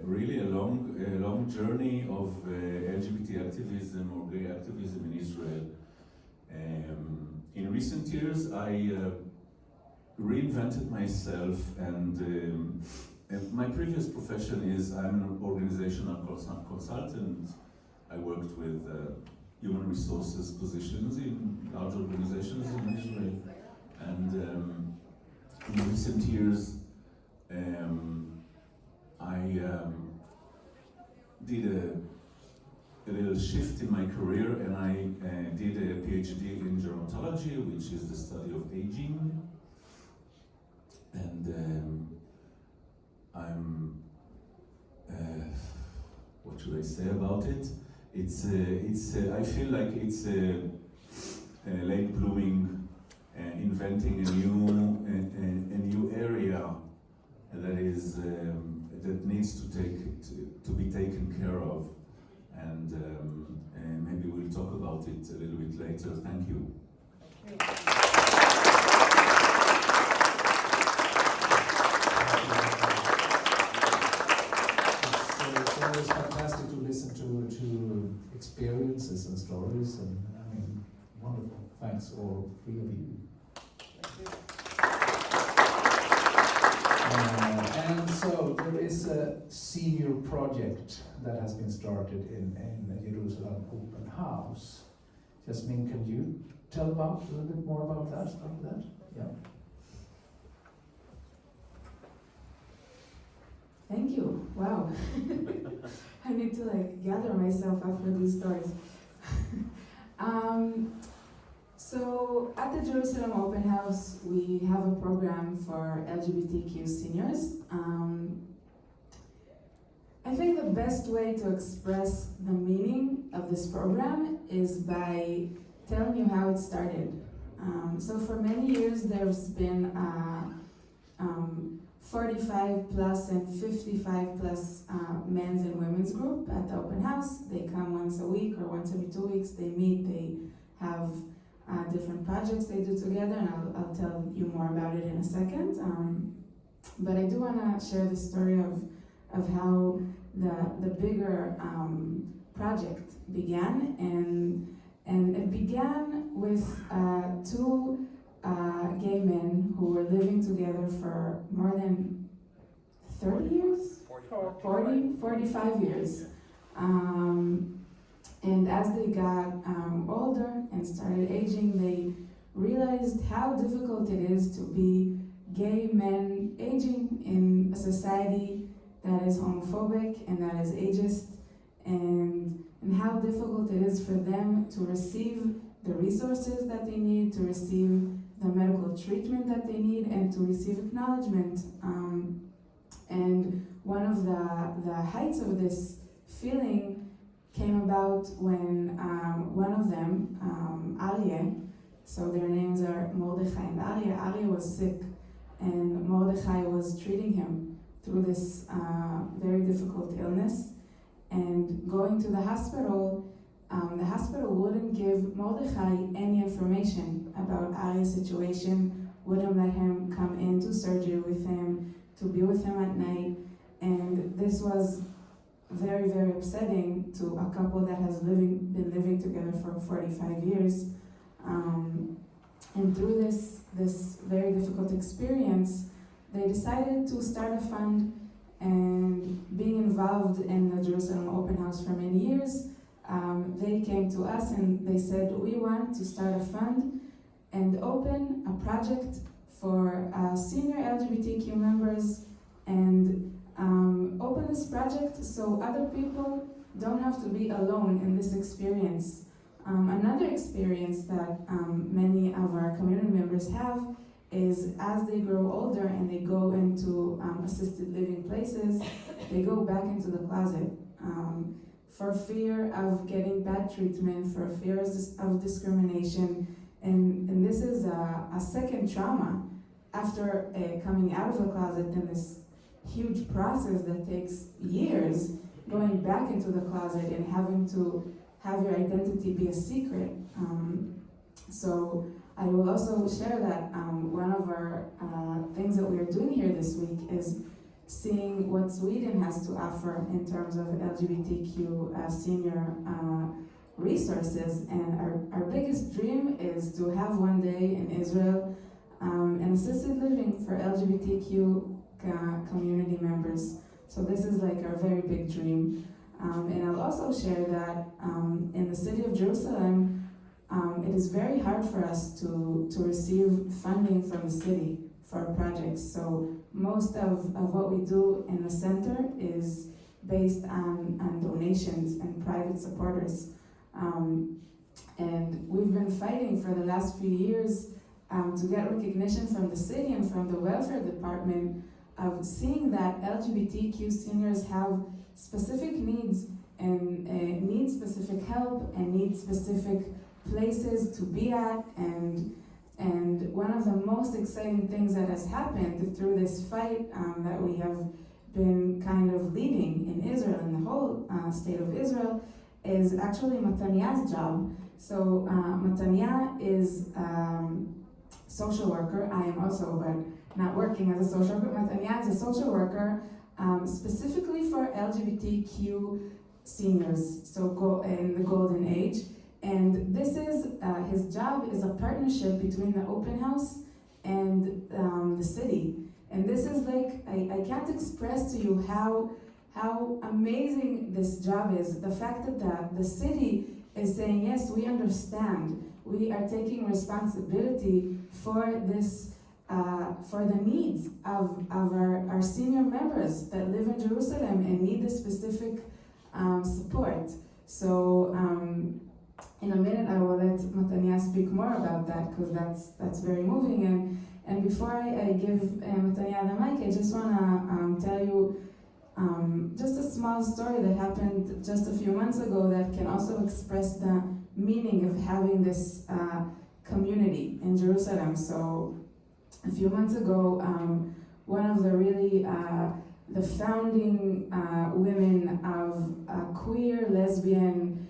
really a long journey of LGBT activism or gay activism in Israel, in recent years I reinvented myself, and my previous profession is I'm an organizational consultant. I worked with human resources positions in large organizations in Israel, and in recent years I did a little shift in my career, and I did a PhD in gerontology, which is the study of aging. And I'm, what should I say about it? I feel like it's a late blooming, inventing a new area that is that needs to be taken care of, and maybe we'll talk about it a little bit later. Thank you. It's always fantastic to listen to experiences and stories, and I mean, wonderful. Thanks, all three of you. And so there is a senior project that has been started in Jerusalem Open House. Yasmin, can you tell a little bit more about that? Yeah. Thank you. Wow. I need to gather myself after these stories. So at the Jerusalem Open House, we have a program for LGBTQ seniors. I think the best way to express the meaning of this program is by telling you how it started. So for many years, there's been 45 plus and 55 plus men's and women's group at the open house. They come once a week or once every 2 weeks. They meet, they have different projects they do together, and I'll tell you more about it in a second. But I do want to share the story of how the bigger project began, and it began with two gay men who were living together for more than 30 years? 45 years. And as they got older and started aging, they realized how difficult it is to be gay men aging in a society that is homophobic and that is ageist, and how difficult it is for them to receive the resources that they need, to receive the medical treatment that they need, and to receive acknowledgement. And one of the heights of this feeling came about when one of them, Aryeh, so their names are Mordechai and Aryeh. Aryeh was sick, and Mordechai was treating him through this very difficult illness. And going to the hospital wouldn't give Mordechai any information about Aryeh's situation, wouldn't let him come into surgery with him, to be with him at night. And this was very, very upsetting to a couple that has been living together for 45 years. And through this very difficult experience, they decided to start a fund, and being involved in the Jerusalem Open House for many years, they came to us and they said, we want to start a fund and open a project for senior LGBTQ members, and open this project so other people don't have to be alone in this experience. Another experience that many of our community members have is as they grow older and they go into assisted living places, they go back into the closet for fear of getting bad treatment, for fear of discrimination. And this is a second trauma after coming out of the closet, and this huge process that takes years, going back into the closet and having to have your identity be a secret. So I will also share that one of our things that we are doing here this week is seeing what Sweden has to offer in terms of LGBTQ senior resources. And our biggest dream is to have one day in Israel an assisted living for LGBTQ community members. So this is like our very big dream. And I'll also share that in the city of Jerusalem, it is very hard for us to receive funding from the city for our projects. So most of what we do in the center is based on donations and private supporters. And we've been fighting for the last few years to get recognition from the city and from the welfare department of seeing that LGBTQ seniors have specific needs and need specific help and need specific places to be at. And one of the most exciting things that has happened through this fight that we have been kind of leading in Israel, in the whole state of Israel, is actually Matanya's job. So Matanya is social worker. I am also, but not working as a social worker. Matanya is a social worker specifically for LGBTQ seniors, so in the golden age. And this is, his job is a partnership between the open house and the city. And this is like, I can't express to you how amazing this job is. The fact that the city is saying, yes, we understand. We are taking responsibility for this, for the needs of our senior members that live in Jerusalem and need this specific support. So in a minute I will let Matanya speak more about that, because that's very moving. And before I give Matanya the mic, I just want to tell you just a small story that happened just a few months ago that can also express the meaning of having this community in Jerusalem. So a few months ago, one of the really the founding women of queer, lesbian,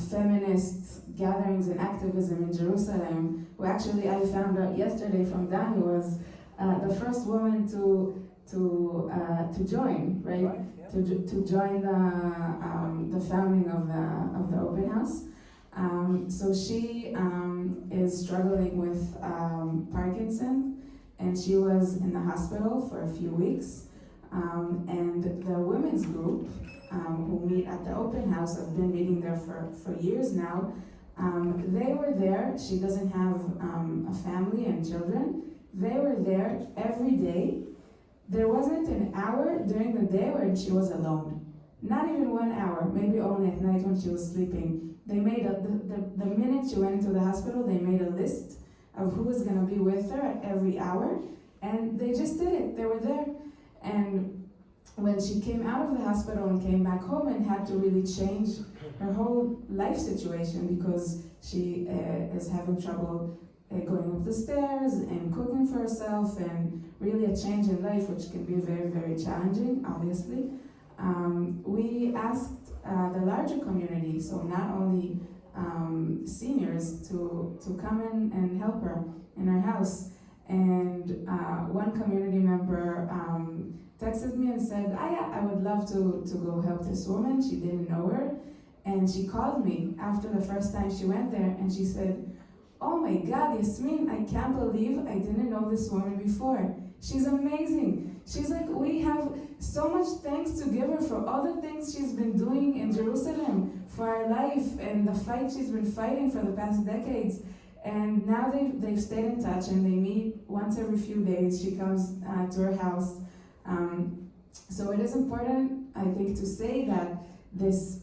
feminist gatherings and activism in Jerusalem, who actually I found out yesterday from Danny was the first woman to join, right? Yeah. To join the founding of the open house. So she is struggling with Parkinson, and she was in the hospital for a few weeks. And the women's group who meet at the open house, have been meeting there for years now. They were there. She doesn't have a family and children. They were there every day. There wasn't an hour during the day when she was alone. Not even 1 hour, maybe only at night when she was sleeping. They made the minute she went into the hospital, they made a list of who was gonna be with her at every hour, and they just did it. They were there. And when she came out of the hospital and came back home and had to really change her whole life situation, because she is having trouble going up the stairs and cooking for herself, and really a change in life, which can be very, very challenging, obviously. We asked the larger community, so not only seniors, to come in and help her in her house. And one community member texted me and said, I would love to go help this woman. She didn't know her. And she called me after the first time she went there, and she said, oh my God, Yasmin, I can't believe I didn't know this woman before. She's amazing. She's like, we have so much thanks to give her for all the things she's been doing in Jerusalem, for our life, and the fight she's been fighting for the past decades. And now they've stayed in touch, and they meet once every few days. She comes to her house. So it is important, I think, to say that this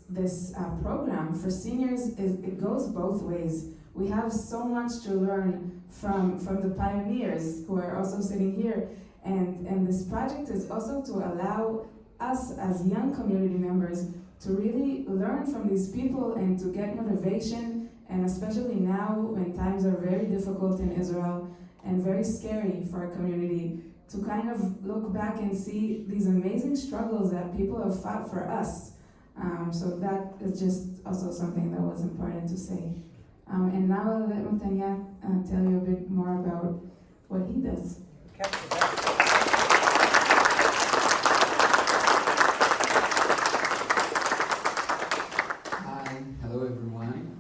program for seniors, it goes both ways. We have so much to learn from the pioneers who are also sitting here. And this project is also to allow us as young community members to really learn from these people and to get motivation, and especially now when times are very difficult in Israel and very scary for our community, to kind of look back and see these amazing struggles that people have fought for us. So that is just also something that was important to say. And now I'll let Matanya tell you a bit more about what he does. Hi, hello everyone.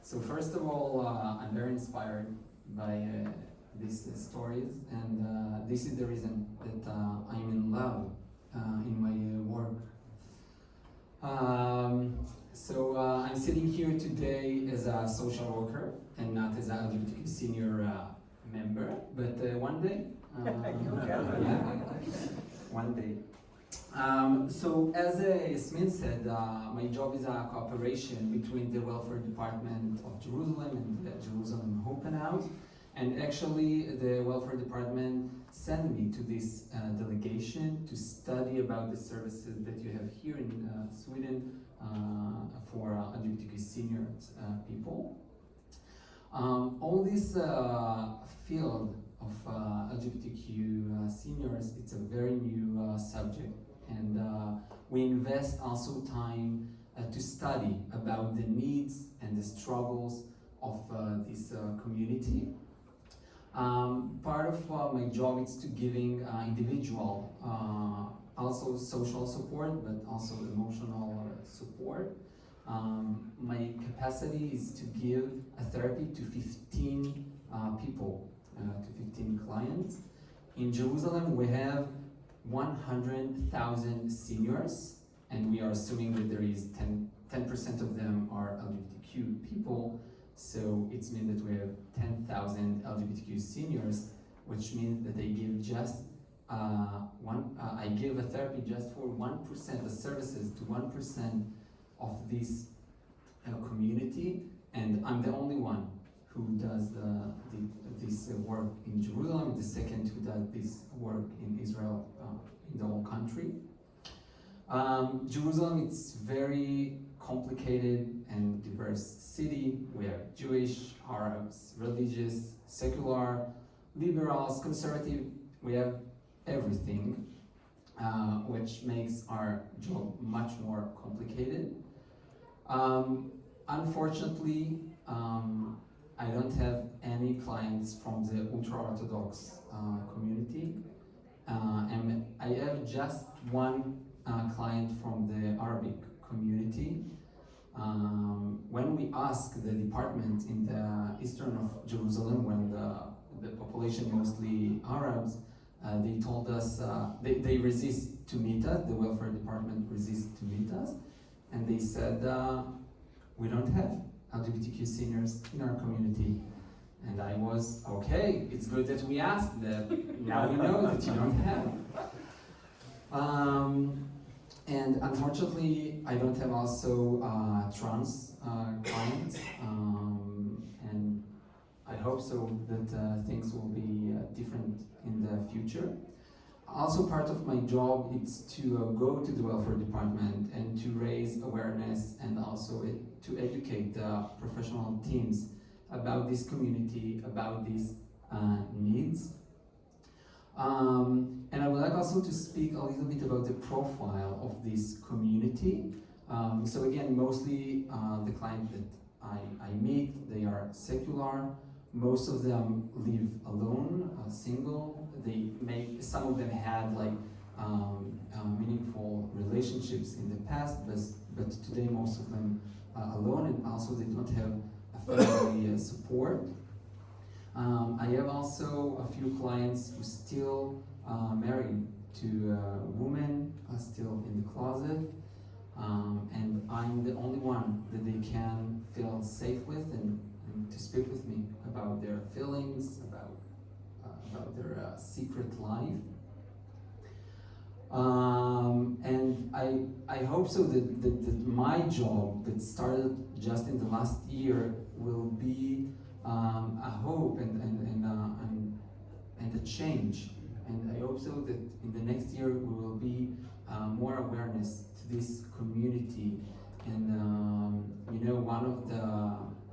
So first of all, I'm very inspired by these stories, and this is the reason that I'm in love in my work. So I'm sitting here today as a social worker and not as a LGBTQ senior member, but one day, yeah, one day. So as Yasmin said, my job is a cooperation between the Welfare Department of Jerusalem and the Jerusalem Open House. And actually, the Welfare Department sent me to this delegation to study about the services that you have here in Sweden for LGBTQ senior people. All this field of LGBTQ seniors, it's a very new subject, and we invest also time to study about the needs and the struggles of this community. Part of my job is to giving individual also social support, but also emotional support. My capacity is to give a therapy to 15 people, to 15 clients. In Jerusalem, we have 100,000 seniors, and we are assuming that there is 10% of them are LGBTQ people. So it's mean that we have 10,000 LGBTQ seniors, which means that they give just I give a therapy just for 1%, the services to 1% of this community, and I'm the only one who does this work in Jerusalem, the second who does this work in Israel, in the whole country. Jerusalem, it's very complicated and diverse city. We have Jewish, Arabs, religious, secular, liberals, conservative. We have everything, which makes our job much more complicated. Unfortunately, I don't have any clients from the ultra-Orthodox community, and I have just one client from the Arabic community. When we asked the department in the eastern of Jerusalem, when the population mostly Arabs, they told us they resist to meet us. The welfare department resists to meet us, and they said we don't have LGBTQ seniors in our community. And I was, okay, it's good that we asked that. Now we know that you don't have. And unfortunately, I don't have also trans clients, and I hope so that things will be different in the future. Also, part of my job is to go to the welfare department and to raise awareness, and also to educate the professional teams about this community, about these needs. And I would like also to speak a little bit about the profile of this community. So again, mostly the clients that I meet, they are secular. Most of them live alone, single. Some of them had like meaningful relationships in the past, but today most of them are alone, and also they don't have a family support. I have also a few clients who still married to women, still in the closet, and I'm the only one that they can feel safe with and to speak with me about their feelings, about their secret life. And I hope so that my job that started just in the last year will be a hope and a change. And I hope so that in the next year we will be more awareness to this community. And one of the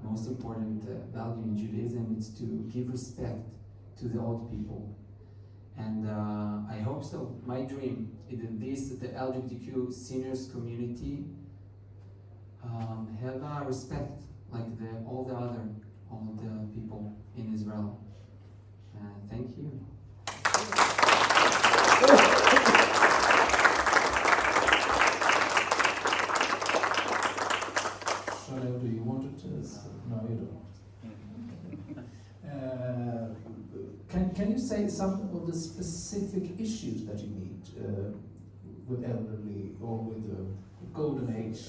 most important value in Judaism is to give respect to the old people. And I hope so. My dream is that the LGBTQ seniors community have respect like all the people in Israel. Thank you. Shalom, do you want to? No, you don't. Can you say some of the specific issues that you meet with elderly or with the golden age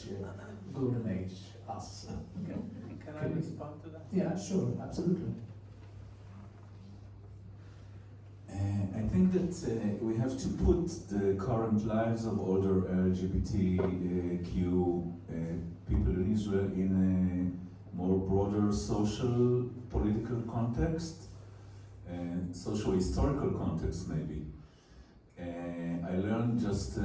us? Can I respond to that? Yeah, sure, absolutely. I think that we have to put the current lives of older LGBTQ people in Israel in a more broader social, political context, socio-historical context maybe. I learned just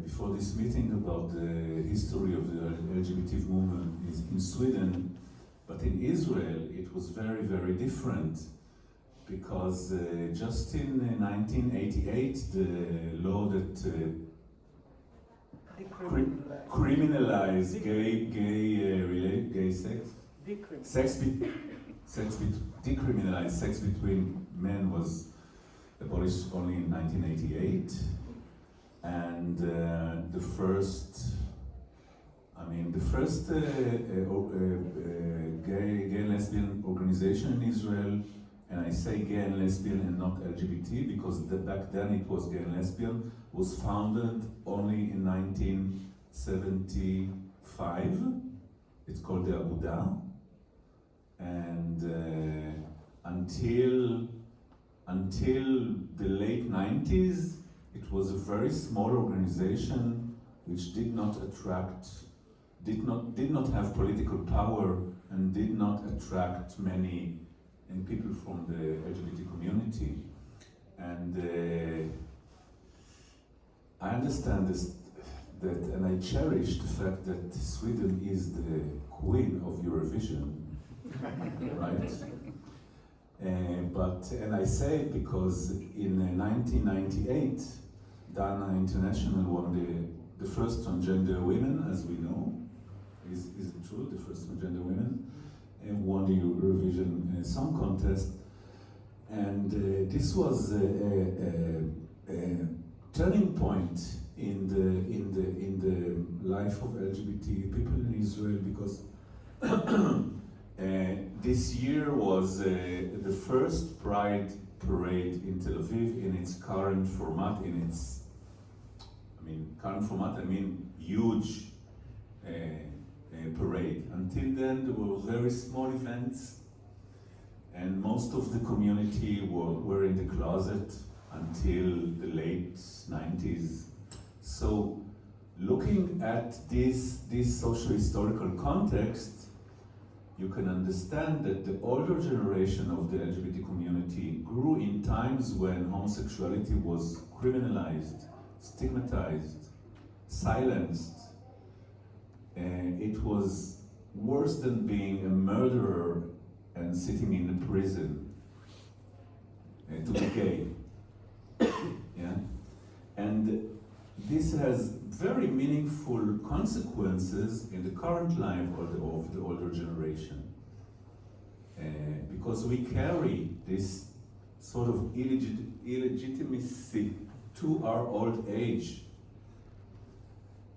before this meeting about the history of the LGBT movement in Sweden, but in Israel it was very, very different. Because just in 1988, the law that criminalized gay sex, decriminalized sex between men was abolished only in 1988, and the first gay and lesbian organization in Israel. And I say gay and lesbian and not LGBT because back then it was gay and lesbian, was founded only in 1975. It's called the Aguda. And until the late 90s, it was a very small organization which did not have political power and did not attract many people from the LGBT community. And I understand and I cherish the fact that Sweden is the queen of Eurovision, right? And I say it because in 1998, Dana International won the first transgender women, as we know. Is it true? The first transgender women? And won the Eurovision Song Contest, and this was a turning point in the life of LGBT people in Israel because this year was the first Pride parade in Tel Aviv in its current format. I mean huge. Parade. Until then, there were very small events, and most of the community were in the closet until the late 90s. So, looking at this socio-historical context, you can understand that the older generation of the LGBT community grew in times when homosexuality was criminalized, stigmatized, silenced. It was worse than being a murderer and sitting in a prison to be gay. Yeah? And this has very meaningful consequences in the current life of the older generation. Because we carry this sort of illegitimacy to our old age.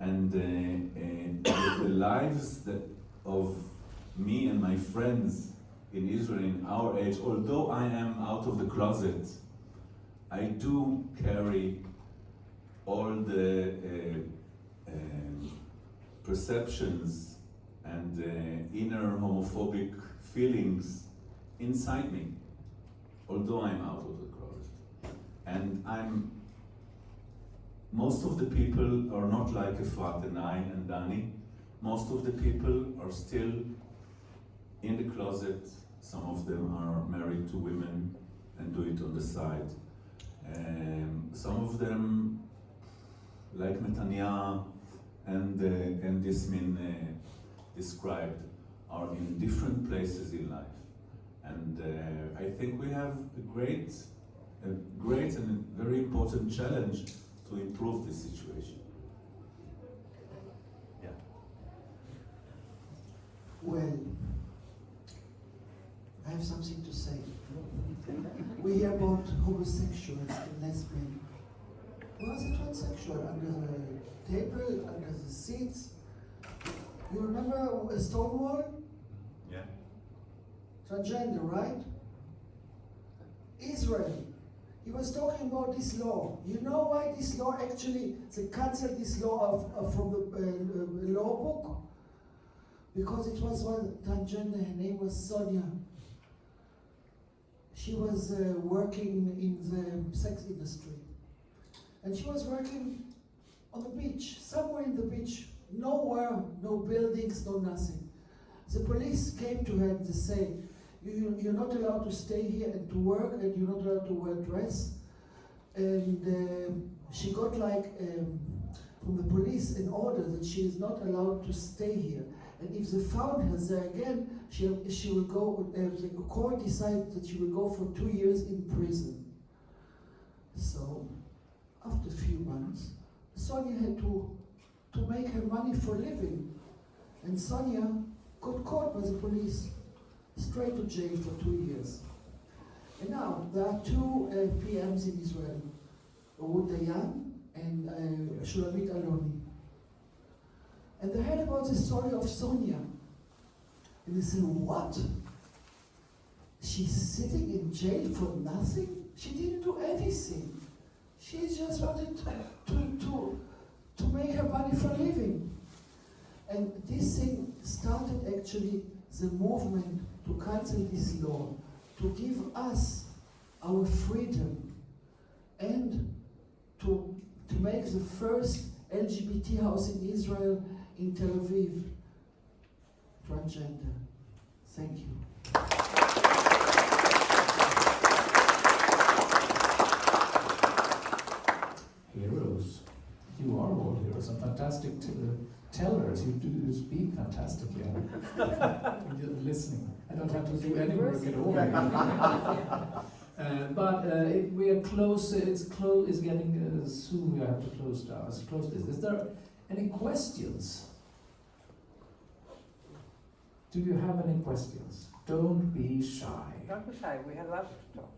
And the lives of me and my friends in Israel in our age, although I am out of the closet, I do carry all the perceptions and inner homophobic feelings inside me, although I'm out of the closet. And most of the people are not like Efrat and I and Danny. Most of the people are still in the closet. Some of them are married to women and do it on the side. Some of them, like Matanya and Yasmin described, are in different places in life. And I think we have a great and very important challenge to improve this situation. Yeah. Well, I have something to say. We hear about homosexuals and lesbians. Was it transsexual under the table, under the seats? You remember Stonewall? Yeah. Transgender, right? Israel. He was talking about this law. You know why this law actually, they cancelled this law from the law book? Because it was one transgender, her name was Sonia. She was working in the sex industry. And she was working on the beach, somewhere in the beach, nowhere, no buildings, no nothing. The police came to her and they say, you're not allowed to stay here and to work, and you're not allowed to wear dress. And she got from the police an order that she is not allowed to stay here. And if they found her there again, she will go, the court decided that she will go for 2 years in prison. So, after a few months, Sonia had to make her money for living. And Sonia got caught by the police, straight to jail for 2 years. And now, there are two PMs in Israel, Ruth Dayan and Shulamit Aloni. And they heard about the story of Sonia. And they said, what? She's sitting in jail for nothing? She didn't do anything. She just wanted to make her money for a living. And this thing started actually the movement to cancel this law, to give us our freedom, and to make the first LGBT house in Israel, in Tel Aviv, transgender. Thank you. Heroes. You are all heroes and fantastic tellers. You speak fantastically. You're listening. I don't have to do any work at all. But we are close. It's getting soon. We have to close down. Let's close this. Is there any questions? Do you have any questions? Don't be shy. Don't be shy, we have lots to talk.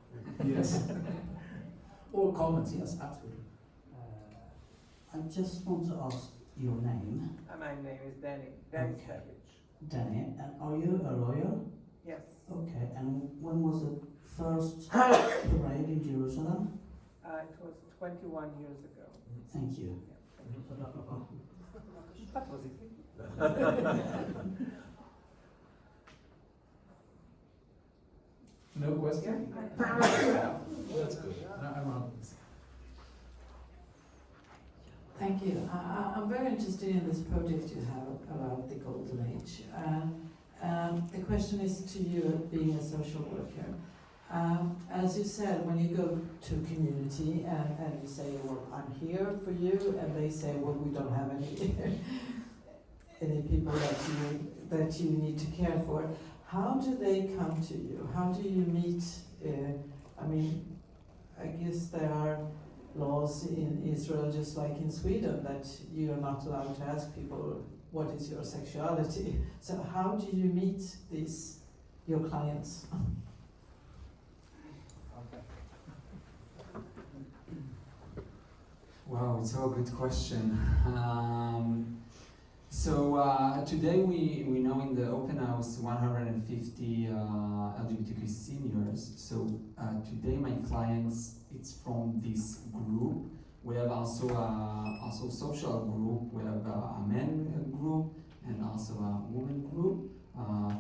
Yes. Or comments? Yes, absolutely. I just want to ask your name. My name is Danny Savitch. Danny, and are you a lawyer? Yes. Okay, and when was the first parade in Jerusalem? It was 21 years ago. Thank you. What was it? No question? That's good. I'm on this. Thank you. I'm very interested in this project you have about the Golden Age. The question is to you, being a social worker. As you said, when you go to a community and you say, well, I'm here for you, and they say, well, we don't have any people that you need to care for. How do they come to you? How do you meet? I guess there are laws in Israel, just like in Sweden, that you are not allowed to ask people what is your sexuality. So how do you meet your clients? Okay. Wow, it's a good question. Today we know in the open house 150 LGBTQ seniors. So today my clients, it's from this group. We have also social group. We have a men group and also a women group.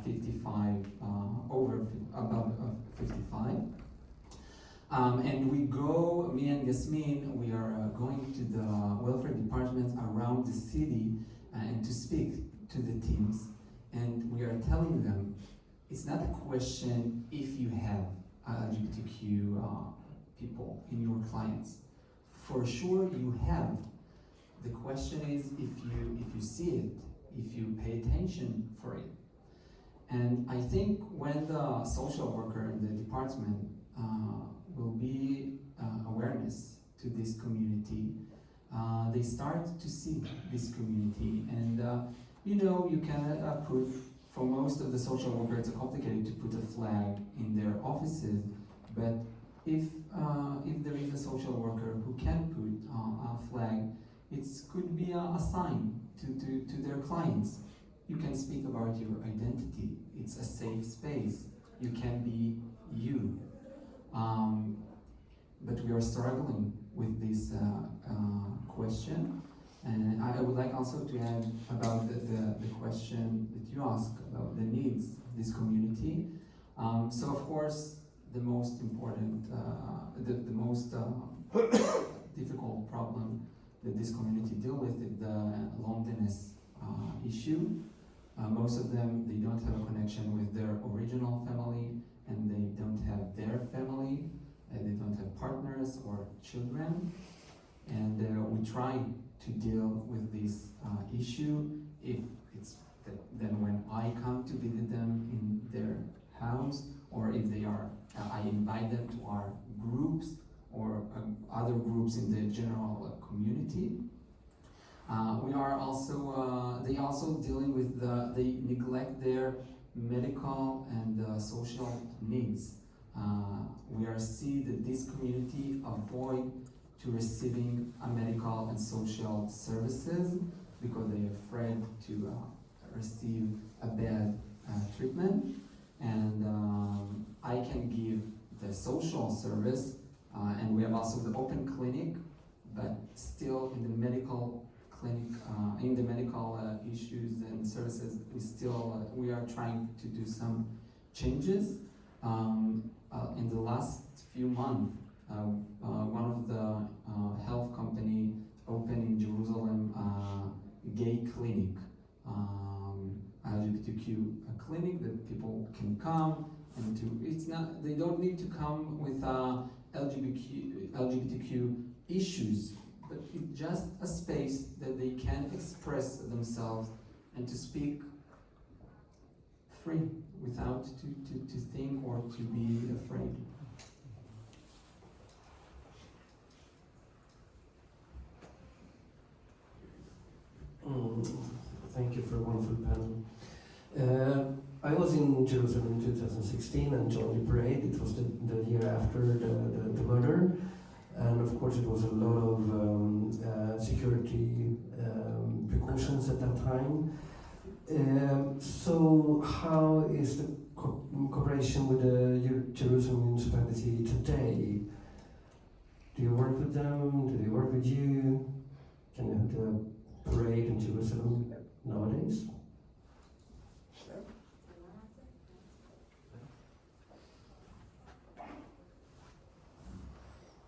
55 above 55. And we go, me and Yasmin, we are going to the welfare departments around the city and to speak to the teams. And we are telling them, it's not a question if you have LGBTQ people in your clients. For sure you have. The question is if you see it, if you pay attention for it. And I think when the social worker in the department will be awareness to this community, they start to see this community. And you can put, for most of the social workers, it's complicated to put a flag in their offices, but if there is a social worker who can put a flag, it could be a sign to their clients. You can speak about your identity. It's a safe space. You can be you. But we are struggling with this question. And I would like also to add about the question that you asked about the needs of this community. So of course, the most important, the most difficult problem that this community deal with is the loneliness issue. Most of them, they don't have a connection with their original family, and they don't have their family, and they don't have partners or children. And we try to deal with this issue. If it's then when I come to visit them in their house, or if they are, I invite them to our groups or other groups in the general community. We are also, they also dealing with they neglect their medical and social needs. We are see that this community avoid to receiving a medical and social services because they are afraid to receive a bad treatment. And I can give the social service, and we have also the open clinic, but still in the medical clinic, in the medical issues and services, we are trying to do some changes. In the last few months, one of the health company opened in Jerusalem gay clinic, LGBTQ clinic that people can come and they don't need to come with LGBTQ issues, but it's just a space that they can express themselves and to speak free without to think or to be afraid. Thank you for a wonderful panel. I was in Jerusalem in 2016 and joined the parade. It was the year after the murder, and of course it was a lot of security precautions at that time. So how is the cooperation with the Jerusalem municipality today? Do you work with them? Do they work with you? Can you have the parade in Jerusalem nowadays?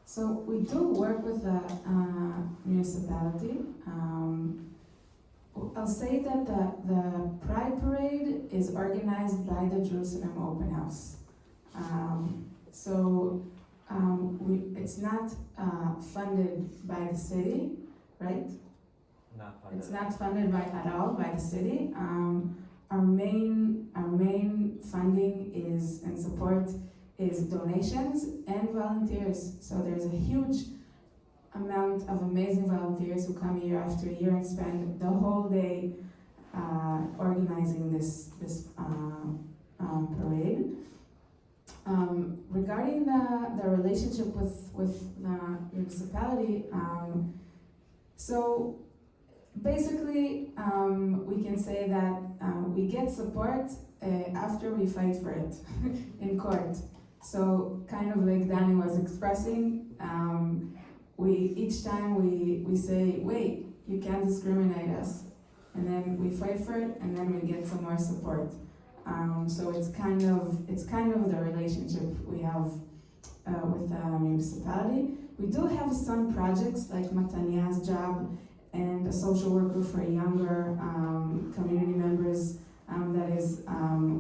So we do work with the municipality. I'll say that the Pride Parade is organized by the Jerusalem Open House. It's not funded by the city, right? Not funded. It's not funded at all by the city. Our main funding is and support is donations and volunteers. So there's a huge amount of amazing volunteers who come year after year and spend the whole day organizing this parade. Regarding the relationship with the municipality, So basically, we can say that we get support after we fight for it in court. So kind of like Danny was expressing, each time we say, wait, you can't discriminate us. And then we fight for it, and then we get some more support. So it's kind of the relationship we have with the municipality. We do have some projects like Matanya's job and a social worker for younger community members that is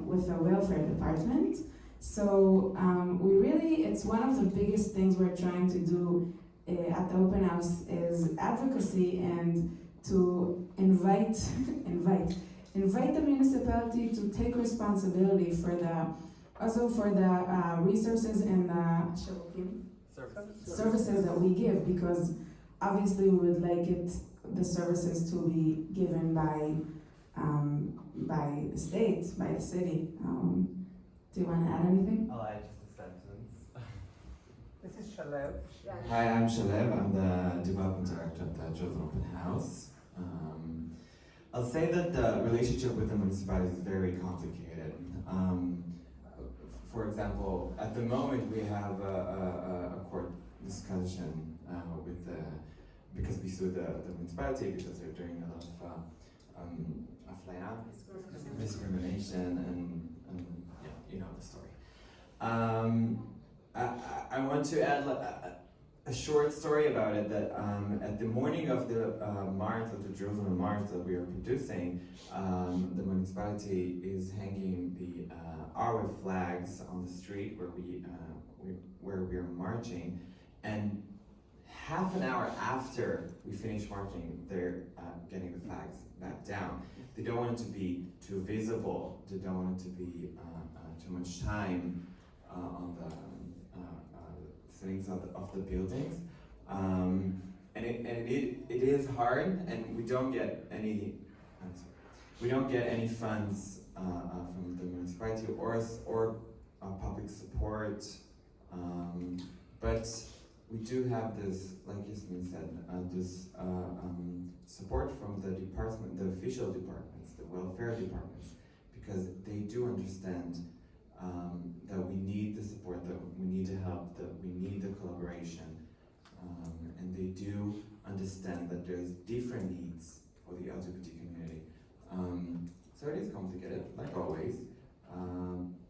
with the welfare department. So it's one of the biggest things we're trying to do at the open house is advocacy and to invite the municipality to take responsibility for the resources and the services that we give, because obviously we would like the services to be given by the state, by the city. Do you want to add anything? I'll add just a sentence. This is Shalev. Hi, I'm Shalev. I'm the development director at the Jerusalem Open House. I'll say that the relationship with the municipality is very complicated. For example, at the moment we have a court discussion because we sued the municipality because they're doing a lot of aflaya, discrimination, and yeah, you know the story. I want to add a short story about it, that at the morning of the march, of the Jerusalem march that we are producing, the municipality is hanging the our flags on the street where we are marching, and half an hour after we finish marching, they're getting the flags back down. They don't want it to be too visible. They don't want it to be too much time on the ceilings of the buildings, and it is hard, and we don't get any funds from the municipality or public support, but we do have this, like Yasmin said, this support from the department, the official departments, the welfare departments, because they do understand that we need the support, that we need the help, that we need the collaboration, and they do understand that there's different needs for the LGBT community. So it is complicated, like always,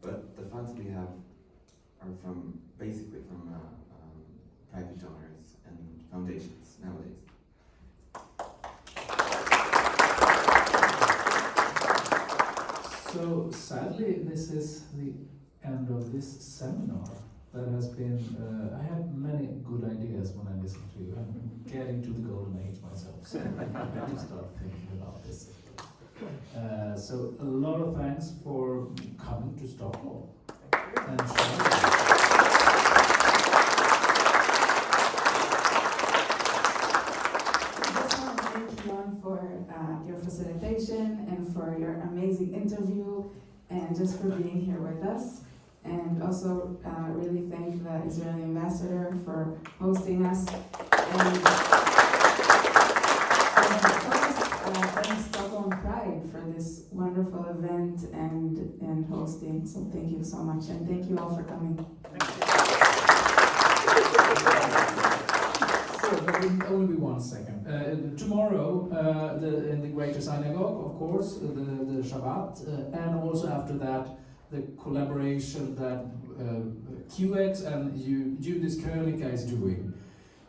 but the funds we have are basically from private donors and foundations nowadays. So sadly, this is the end of this seminar. That has been, I had many good ideas when I listened to you. I'm getting to the golden age myself, so I have to start thinking about this. So a lot of thanks for coming to Stockholm. And sharing. Jon, for your facilitation and for your amazing interview and just for being here with us. And also really thank the Israeli ambassador for hosting us. And of course, thank Stockholm Pride for this wonderful event and hosting. So thank you so much, and thank you all for coming. So there will only be 1 second. Tomorrow, in the Greater Synagogue, of course, the Shabbat, and also after that, the collaboration that QX and Judith Krönika is doing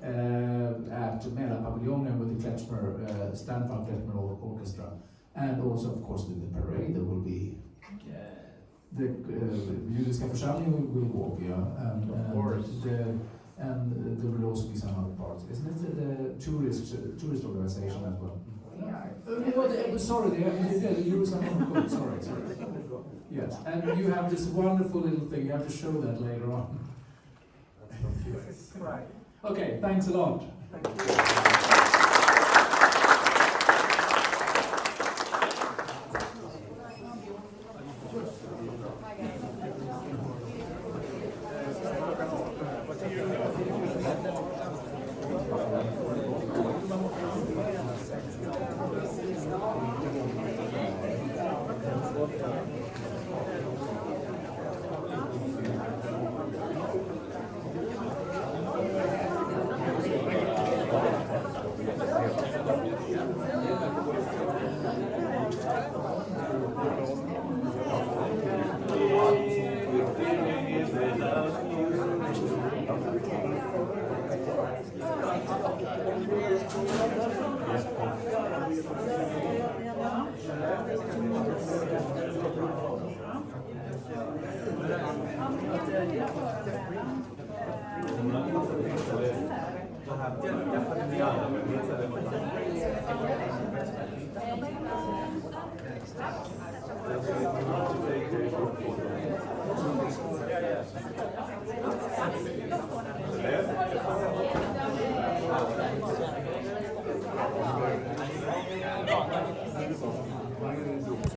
at Mälarpaviljongen with the Kletschmer, Stanford Kletschmer Orchestra, and also, of course, in the parade there will be the Judiska församlingen will walk, of course. And there will also be some other parts. Isn't it the tourist organization as well? Sorry, the Jerusalem. Sorry. Yes, and you have this wonderful little thing. You have to show that later on. Right. Okay, thanks a lot. Thank you. Thank you. Ja,